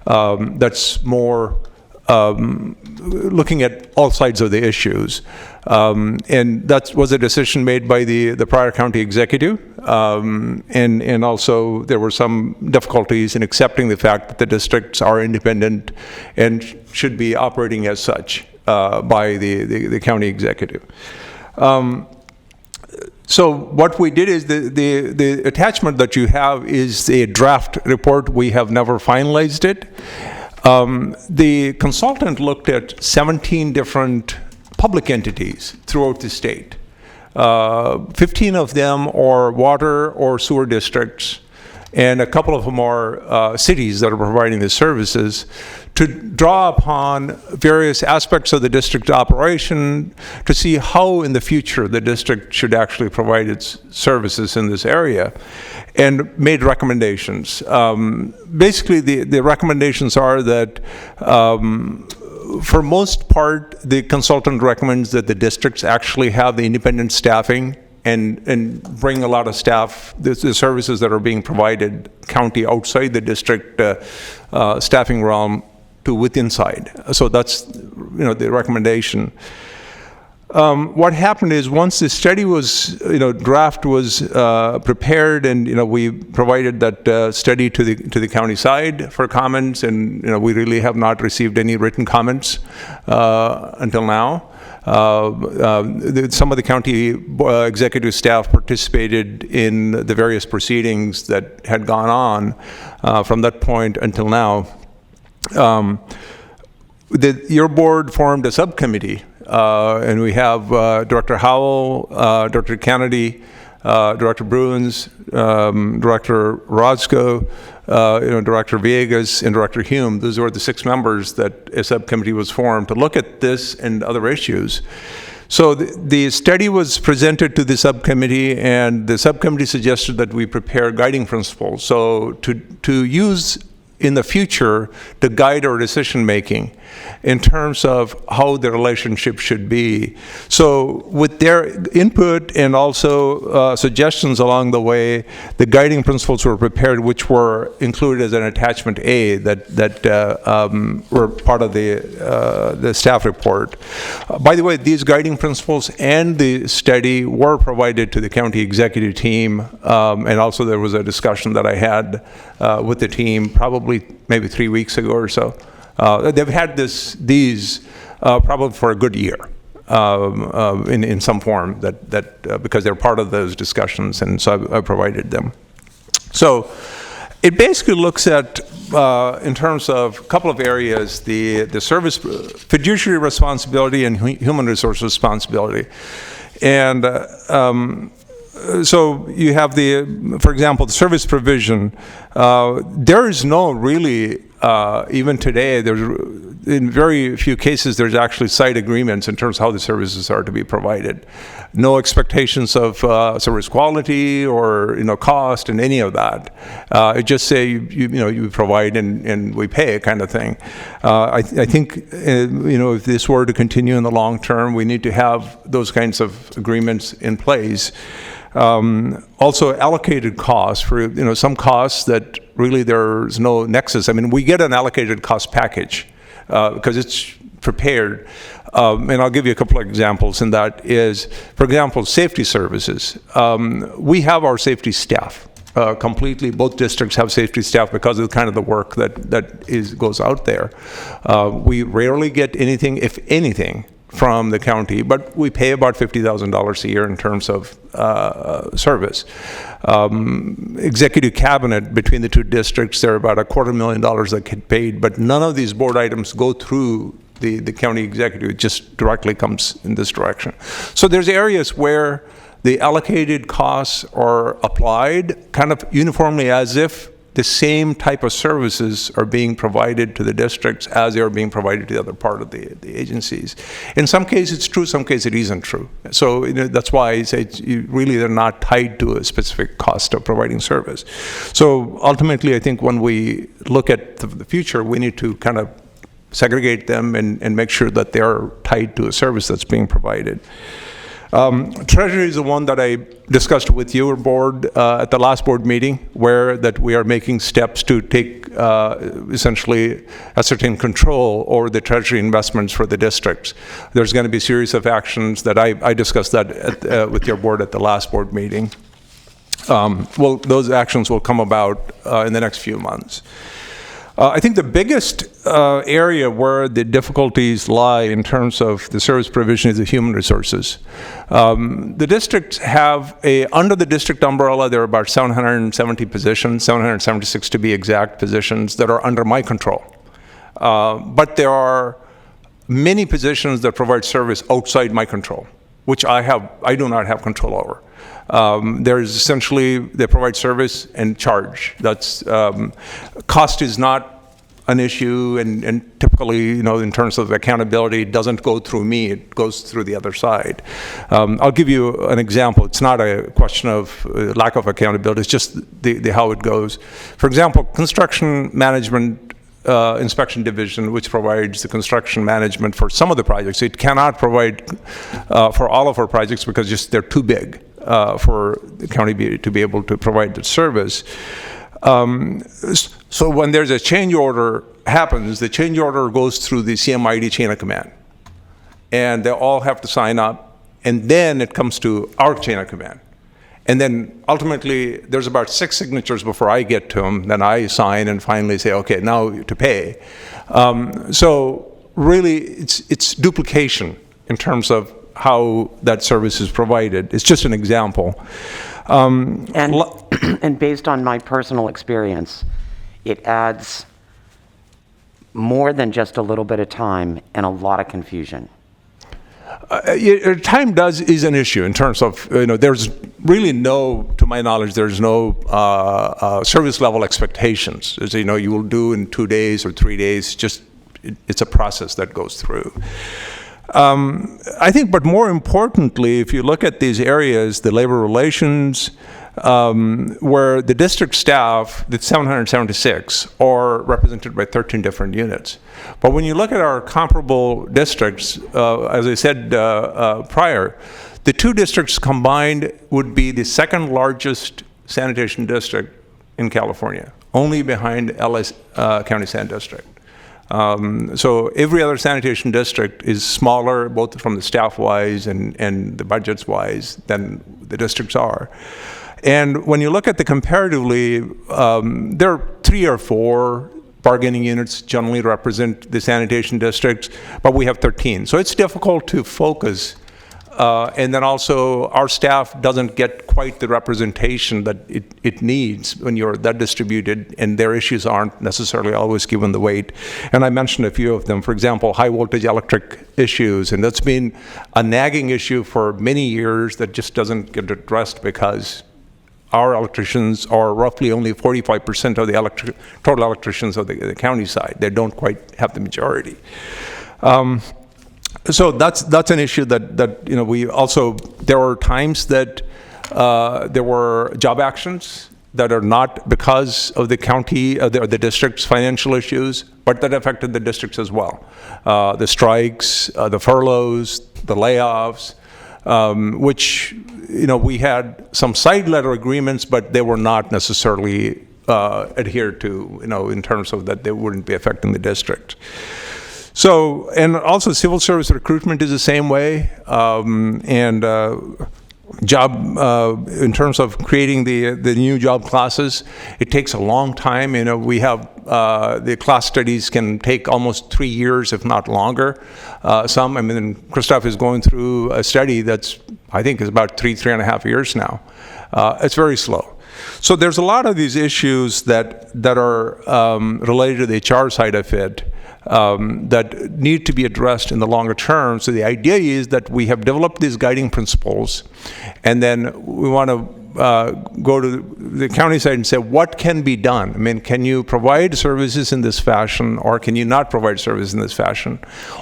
that's more looking at all sides of the issues. And that was a decision made by the prior county executive. And also there were some difficulties in accepting the fact that the districts are independent and should be operating as such by the county executive. So what we did is the attachment that you have is a draft report. We have never finalized it. The consultant looked at 17 different public entities throughout the state. 15 of them are water or sewer districts, and a couple of them are cities that are providing the services, to draw upon various aspects of the district operation to see how in the future the district should actually provide its services in this area, and made recommendations. Basically, the recommendations are that for most part, the consultant recommends that the districts actually have the independent staffing and bring a lot of staff, the services that are being provided county outside the district staffing realm to within side. So that's the recommendation. What happened is, once the study was, draft was prepared, and we provided that study to the county side for comments, and we really have not received any written comments until now. Some of the county executive staff participated in the various proceedings that had gone on from that point until now. Your board formed a subcommittee, and we have Director Howell, Director Kennedy, Director Bruins, Director Roscoe, Director Villegas, and Director Hume. Those were the 6 members that a subcommittee was formed to look at this and other issues. So the study was presented to the subcommittee, and the subcommittee suggested that we prepare guiding principles. So to use in the future to guide our decision making in terms of how the relationship should be. So with their input and also suggestions along the way, the guiding principles were prepared, which were included as an attachment A that were part of the staff report. By the way, these guiding principles and the study were provided to the county executive team, and also there was a discussion that I had with the team probably maybe 3 weeks ago or so. They've had these probably for a good year in some form because they're part of those discussions, and so I provided them. So it basically looks at, in terms of a couple of areas, the service fiduciary responsibility and human resource responsibility. And so you have for example, the service provision. There is no really, even today, in very few cases, there's actually site agreements in terms of how the services are to be provided. No expectations of service quality or cost and any of that. It just say you provide and we pay kind of thing. I think if this were to continue in the long term, we need to have those kinds of agreements in place. Also allocated costs for some costs that really there's no nexus. I mean, we get an allocated cost package because it's prepared. And I'll give you a couple of examples, and that is, for example, safety services. We have our safety staff completely. Both districts have safety staff because of kind of the work that goes out there. We rarely get anything, if anything, from the county, but we pay about $50,000 a year in terms of service. Executive cabinet between the two districts, there are about $250,000 that get paid, but none of these board items go through the county executive. It just directly comes in this direction. So there's areas where the allocated costs are applied kind of uniformly as if the same type of services are being provided to the districts as they are being provided to the other part of the agencies. In some cases it's true, some cases it isn't true. So that's why I say really they're not tied to a specific cost of providing service. So ultimately I think when we look at the future, we need to kind of segregate them and make sure that they are tied to a service that's being provided. Treasury is the one that I discussed with your board at the last board meeting, where that we are making steps to take essentially ascertain control over the treasury investments for the districts. There's going to be a series of actions that I discussed that with your board at the last board meeting. Well, those actions will come about in the next few months. I think the biggest area where the difficulties lie in terms of the service provision is the human resources. The districts have under the district umbrella, there are about 770 positions, 776 to be exact positions that are under my control. But there are many positions that provide service outside my control, which I do not have control over. There's essentially, they provide service and charge. That's cost is not an issue, and typically, in terms of accountability, it doesn't go through me, it goes through the other side. I'll give you an example. It's not a question of lack of accountability, it's just the how it goes. For example, construction management inspection division, which provides the construction management for some of the projects. It cannot provide for all of our projects because they're too big for the county to be able to provide the service. So when there's a change order happens, the change order goes through the CMID chain of command. And they all have to sign up, and then it comes to our chain of command. And then ultimately, there's about 6 signatures before I get to them, then I sign and finally say, okay, now to pay. So really, it's duplication in terms of how that service is provided. It's just an example. And based on my personal experience, it adds more than just a little bit of time and a lot of confusion. Time is an issue in terms of, there's really to my knowledge, there's no service level expectations. As you will do in 2 days or 3 days, it's a process that goes through. I think, but more importantly, if you look at these areas, the labor relations, where the district staff, the 776, are represented by 13 different units. But when you look at our comparable districts, as I said prior, the two districts combined would be the second largest sanitation district in California, only behind LA County San District. So every other sanitation district is smaller, both from the staff-wise and the budgets-wise, than the districts are. And when you look at the comparatively, there are 3 or 4 bargaining units generally represent the sanitation districts, but we have 13. So it's difficult to focus. And then also our staff doesn't get quite the representation that it needs when you're that distributed, and their issues aren't necessarily always given the weight. And I mentioned a few of them. For example, high voltage electric issues, and that's been a nagging issue for many years that just doesn't get addressed because our electricians are roughly only 45% of the total electricians of the county side. They don't quite have the majority. So that's an issue that we also, there are times that there were job actions that are not because of the county or the district's financial issues, but that affected the districts as well. The strikes, the furloughs, the layoffs, which we had some side letter agreements, but they were not necessarily adhered to, in terms of that they wouldn't be affecting the district. So, and also civil service recruitment is the same way, and job, in terms of creating the new job classes, it takes a long time. We have, the class studies can take almost 3 years, if not longer. Christoph is going through a study that's, I think, is about 3.5 years now. It's very slow. So there's a lot of these issues that are related to the HR side of it, that need to be addressed in the longer term. So the idea is that we have developed these guiding principles, and then we want to go to the county side and say, what can be done? Can you provide services in this fashion, or can you not provide service in this fashion?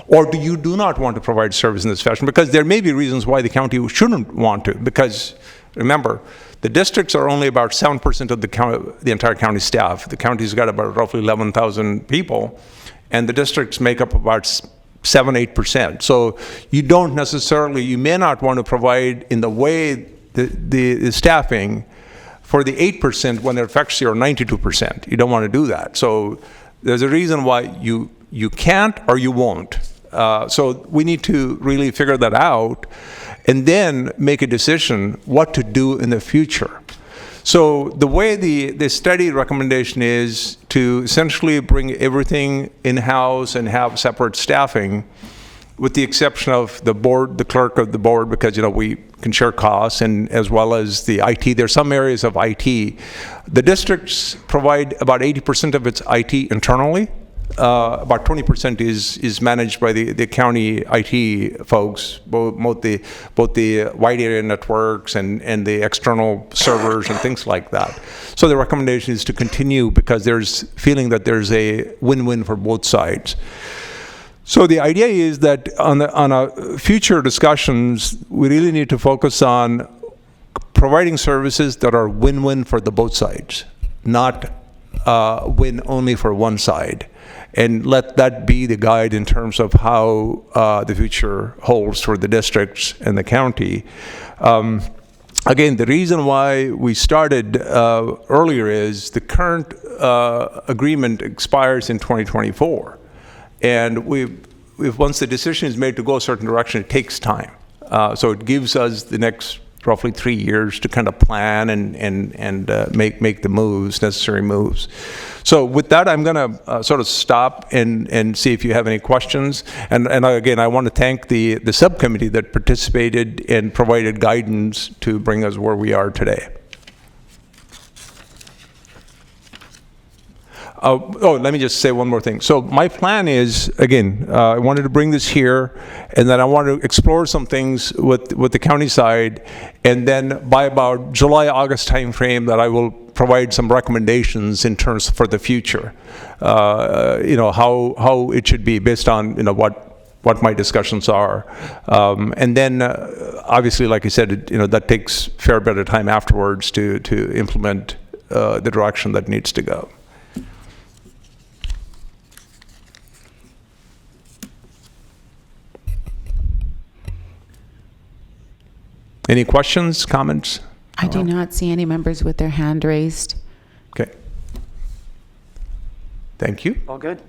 Or do not want to provide service in this fashion? Because there may be reasons why the county shouldn't want to, because remember, the districts are only about 7% of the entire county staff. The county's got about roughly 11,000 people, and the districts make up about 7-8%. So you may not want to provide in the way the staffing for the 8% when it affects your 92%. You don't want to do that. So there's a reason why you can't or you won't. So we need to really figure that out and then make a decision what to do in the future. So the way the study recommendation is to essentially bring everything in-house and have separate staffing, with the exception of the board, the clerk of the board, because we can share costs, and as well as the IT. There's some areas of IT. The districts provide about 80% of its IT internally. About 20% is managed by the county IT folks, both the wide area networks and the external servers and things like that. So the recommendation is to continue, because there's feeling that there's a win-win for both sides. So the idea is that on a future discussions, we really need to focus on providing services that are win-win for the both sides, not win only for one side. And let that be the guide in terms of how the future holds for the districts and the county. Again, the reason why we started earlier is the current agreement expires in 2024. And if once the decision is made to go a certain direction, it takes time. So it gives us the next roughly 3 years to kind of plan and make the necessary moves. So with that, I'm going to sort of stop and see if you have any questions. And again, I want to thank the subcommittee that participated and provided guidance to bring us where we are today. Let me just say one more thing. So my plan is, again, I wanted to bring this here, and then I want to explore some things with the county side, and then by about July, August timeframe, that I will provide some recommendations in terms for the future. How it should be based on what what my discussions are. And then, obviously, like I said, that takes a fair bit of time afterwards to implement the direction that needs to go. Any questions, comments? I do not see any members with their hand raised. Okay. Thank you. All good?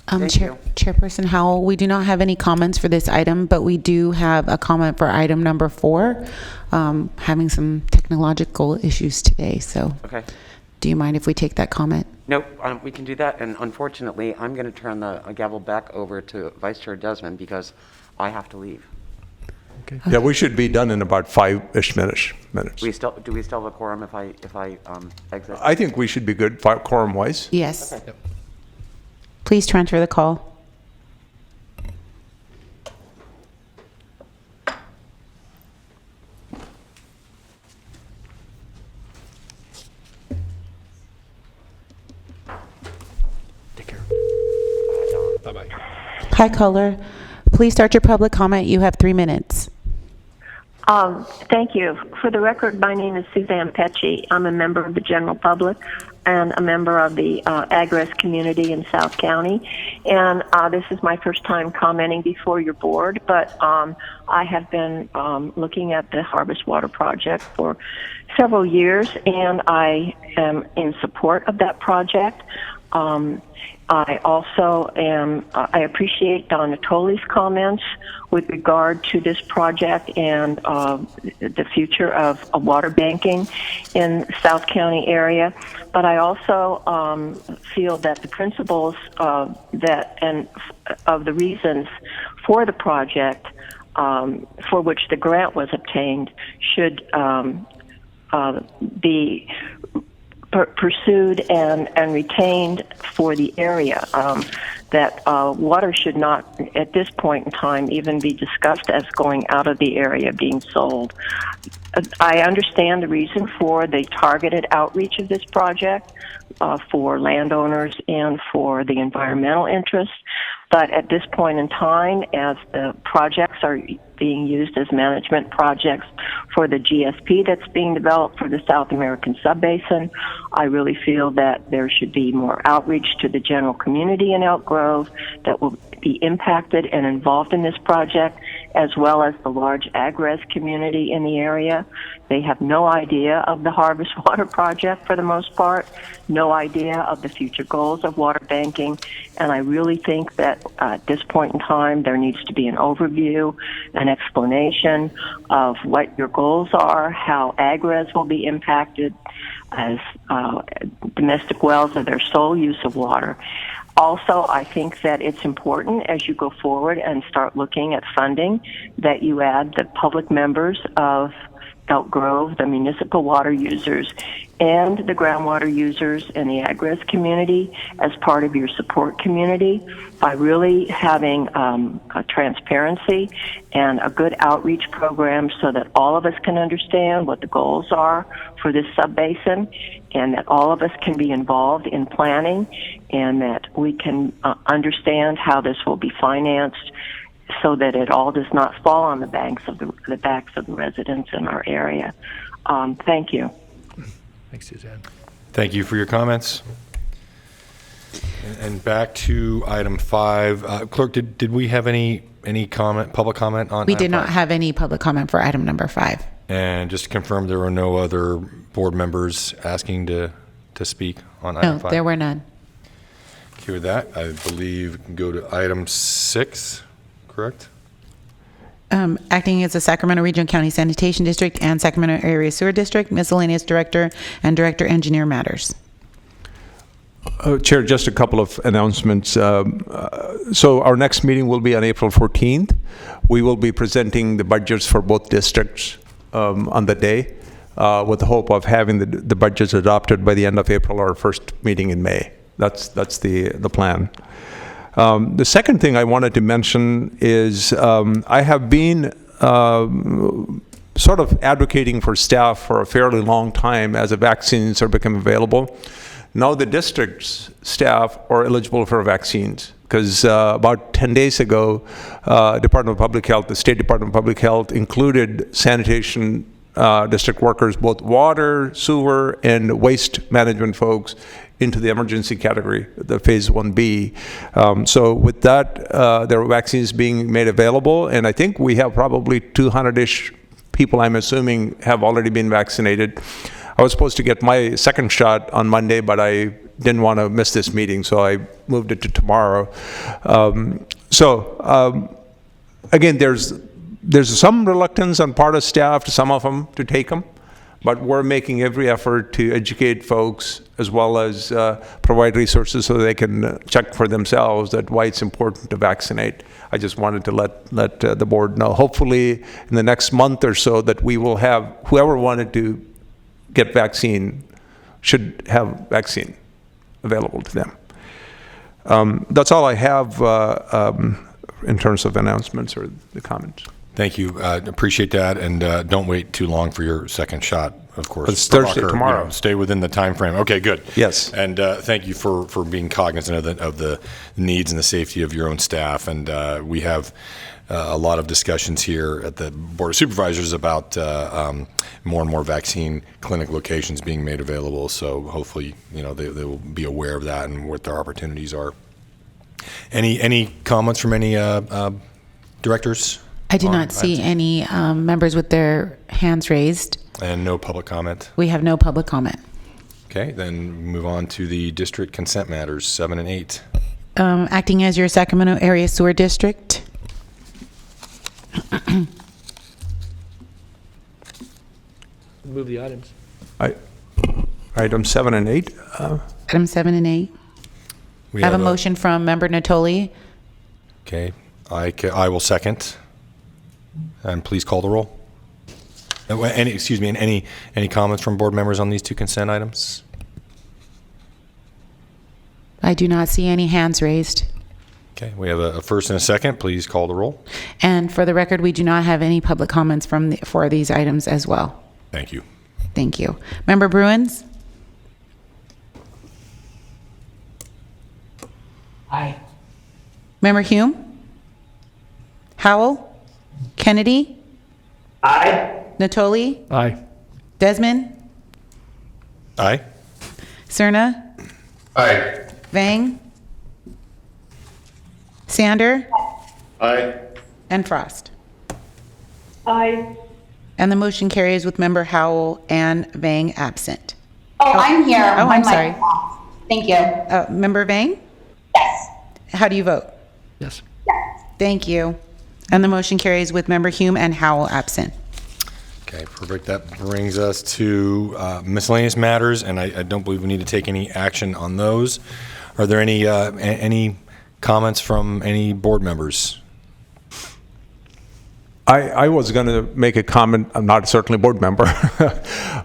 Chairperson Howell, we do not have any comments for this item, but we do have a comment for item number 4, having some technological issues today. So Okay. do you mind if we take that comment? Nope, we can do that. And unfortunately, I'm going to turn the gavel back over to Vice Chair Desmond because I have to leave. Okay. Yeah, we should be done in about 5-ish minutes. Do we still have a quorum if I exit? I think we should be good, quorum-wise. Yes. Okay. Yep. Please transfer the call. Take care. Bye-bye. Hi, caller. Please start your public comment. You have 3 minutes. Thank you. For the record, my name is Suzanne Pecci. I'm a member of the general public and a member of the Agres community in South County. And this is my first time commenting before your board, but I have been looking at the Harvest Water Project for several years, and I am in support of that project. I also I appreciate Don Natoli's comments with regard to this project and the future of water banking in South County area. But I also feel that the principles of the reasons for the project for which the grant was obtained should be pursued and retained for the area. That water should not, at this point in time, even be discussed as going out of the area, being sold. I understand the reason for the targeted outreach of this project for landowners and for the environmental interests, but at this point in time, as the projects are being used as management projects for the GSP that's being developed for the South American Subbasin, I really feel that there should be more outreach to the general community in Elk Grove that will be impacted and involved in this project, as well as the large Agres community in the area. They have no idea of the Harvest Water Project for the most part, no idea of the future goals of water banking, and I really think that at this point in time there needs to be an overview, an explanation of what your goals are, how Agres will be impacted as domestic wells are their sole use of water. Also, I think that it's important as you go forward and start looking at funding that you add the public members of Elk Grove, the municipal water users, and the groundwater users in the Agres community as part of your support community by really having a transparency and a good outreach program so that all of us can understand what the goals are for this subbasin and that all of us can be involved in planning and that we can understand how this will be financed so that it all does not fall on the backs of the residents in our area. Thank you. Thanks, Suzanne. Thank you for your comments. And back to item 5. Clerk, did we have any public comment on? We did not have any public comment for item number 5. And just to confirm, there were no other board members asking to speak on item 5? No, there were none. Okay, with that, I believe we can go to item 6, correct? Acting as the Sacramento Regional County Sanitation District and Sacramento Area Sewer District, Miscellaneous Director and Director Engineer Matters. Chair, just a couple of announcements. So our next meeting will be on April 14th. We will be presenting the budgets for both districts on the day with the hope of having the budgets adopted by the end of April or first meeting in May. That's the plan. The second thing I wanted to mention is I have been sort of advocating for staff for a fairly long time as the vaccines are becoming available. Now the district's staff are eligible for vaccines because about 10 days ago, Department of Public Health, the State Department of Public Health included sanitation district workers, both water, sewer, and waste management folks, into the emergency category, the phase 1B. So with that, there are vaccines being made available, and I think we have probably 200-ish people, I'm assuming, have already been vaccinated. I was supposed to get my second shot on Monday, but I didn't want to miss this meeting, so I moved it to tomorrow. Again, there's some reluctance on part of staff, some of them, to take them, but we're making every effort to educate folks as well as provide resources so they can check for themselves that why it's important to vaccinate. I just wanted to let the board know. Hopefully in the next month or so that we will have, whoever wanted to get vaccine should have vaccine available to them. That's all I have in terms of announcements or the comments. Thank you. Appreciate that, and don't wait too long for your second shot, of course. It's Thursday, tomorrow. You know, stay within the time frame. Okay, good. Yes. And thank you for being cognizant of the needs and the safety of your own staff. And we have a lot of discussions here at the Board of Supervisors about more and more vaccine clinic locations being made available. So hopefully, you know, they will be aware of that and what their opportunities are. Any comments from any directors? I do not see any members with their hands raised. And no public comment? We have no public comment. Okay, then move on to the district consent matters, 7 and 8. Acting as your Sacramento Area Sewer District. Move the items. Item 7 and 8. Item 7 and 8. I have a motion from Member Natoli. Okay, I will second. And please call the roll. Any comments from board members on these two consent items? I do not see any hands raised. Okay, we have a first and a second. Please call the roll. And for the record, we do not have any public comments for these items as well. Thank you. Thank you. Member Bruins? Aye. Member Hume? Howell? Kennedy? Aye. Natoli? Aye. Desmond? Aye. Cerna? Aye. Vang? Sander? Aye. And Frost. Aye. And the motion carries with Member Howell and Vang absent. Oh, I'm here. Oh, My I'm mic sorry. is off. Thank you. Member Vang? Yes. How do you vote? Yes. Yes. Thank you. And the motion carries with Member Hume and Howell absent. Okay, perfect. That brings us to miscellaneous matters, and I don't believe we need to take any action on those. Are there any comments from any board members? I was going to make a comment. I'm not certainly a board member,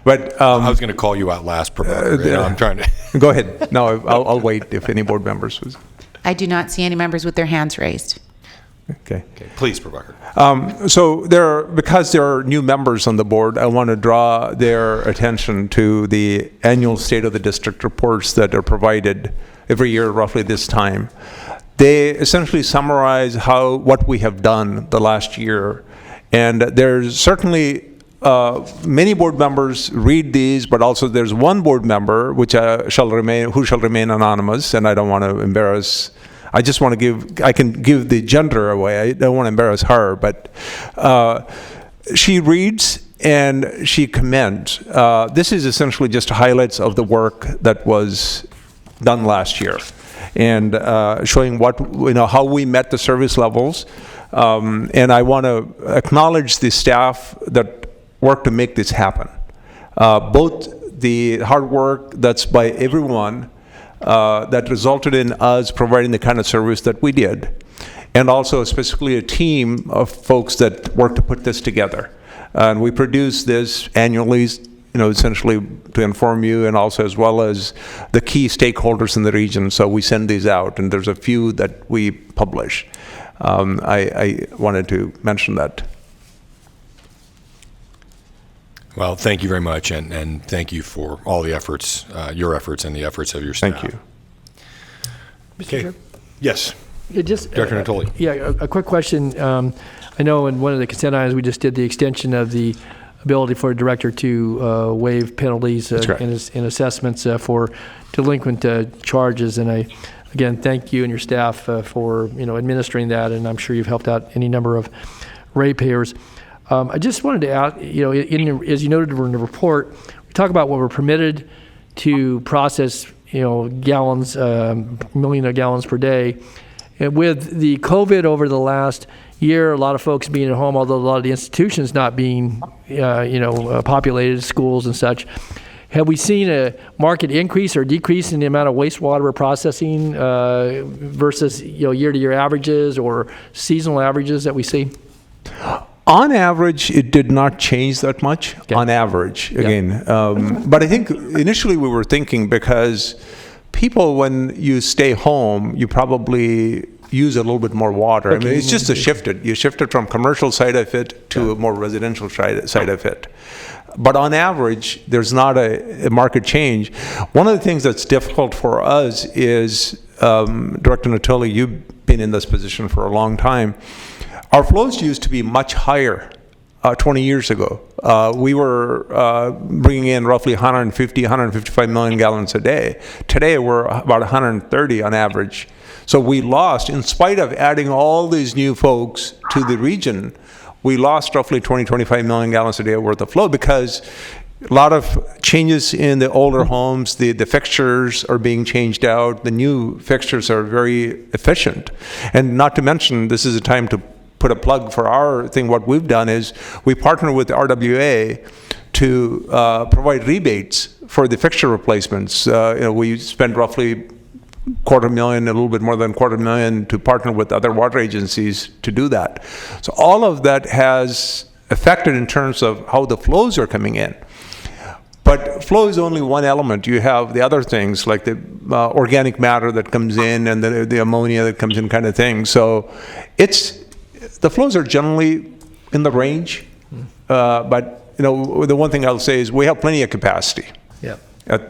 but I was going to call you out last. I'm trying to go ahead. No, I'll wait if any board members. I do not see any members with their hands raised. Okay. Please, Prabhakar. So because there are new members on the board, I want to draw their attention to the annual State of the District reports that are provided every year, roughly this time. They essentially summarize what we have done the last year, and there's certainly many board members read these, but also there's one board member who shall remain anonymous, and I don't want to embarrass. I just want to I can give the gender away. I don't want to embarrass her, but she reads and she comments. This is essentially just highlights of the work that was done last year, and showing how we met the service levels. And I want to acknowledge the staff that worked to make this happen. Both the hard work that's by everyone that resulted in us providing the kind of service that we did, and also specifically a team of folks that worked to put this together. And we produce this annually, essentially to inform you, and also as well as the key stakeholders in the region. So we send these out, and there's a few that we publish. I wanted to mention that. Well, thank you very much, and thank you for all the efforts, your efforts and the efforts of your staff. Thank you. Okay. Yes. Director Natoli. Yeah, a quick question. I know in one of the consent items, we just did the extension of the ability for a director to waive penalties in assessments for delinquent charges. And I, again, thank you and your staff for administering that, and I'm sure you've helped out any number of ratepayers. I just wanted to ask, as you noted in the report, we talk about what we're permitted to process, gallons, million of gallons per day. And with the COVID over the last year, a lot of folks being at home, although a lot of the institutions not being, populated, schools and such, have we seen a market increase or decrease in the amount of wastewater we're processing versus, year-to-year averages or seasonal averages that we see? On average, it did not change that much, on average, again. But I think initially we were thinking because people, when you stay home, you probably use a little bit more water. I mean, it's just shifted. You shifted from commercial side of it to a more residential side of it. But on average, there's not a market change. One of the things that's difficult for us is, Director Natoli, you've been in this position for a long time. Our flows used to be much higher 20 years ago. We were bringing in roughly 150, 155 million gallons a day. Today, we're about 130 on average. So we lost, in spite of adding all these new folks to the region, we lost roughly 20, 25 million gallons a day worth of flow because a lot of changes in the older homes, the fixtures are being changed out, the new fixtures are very efficient. And not to mention, this is a time to put a plug for our thing. What we've done is we partner with the RWA to provide rebates for the fixture replacements. We spend roughly $250,000, a little bit more than $250,000 to partner with other water agencies to do that. So all of that has affected in terms of how the flows are coming in. But flow is only one element. You have the other things like the organic matter that comes in and the ammonia that comes in, kind of thing. So the flows are generally in the range, but the one thing I'll say is we have plenty of capacity at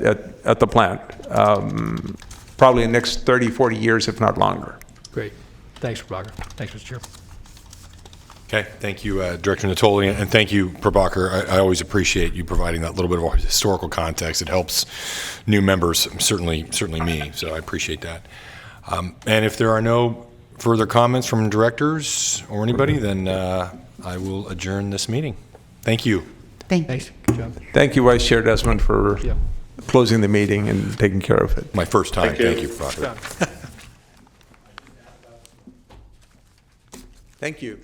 the plant. Probably in the next 30, 40 years, if not longer. Great. Thanks, Prabhakar. Thanks, Mr. Chair. Okay, thank you, Director Natoli, and thank you, Prabhakar. I always appreciate you providing that little bit of historical context. It helps new members, certainly me, so I appreciate that. And if there are no further comments from directors or anybody, then I will adjourn this meeting. Thank you. Thanks. Good job. Thank you, Vice Chair Desmond, for closing the meeting and taking care of it. My first time. Thank you, Prabhakar. Thank you.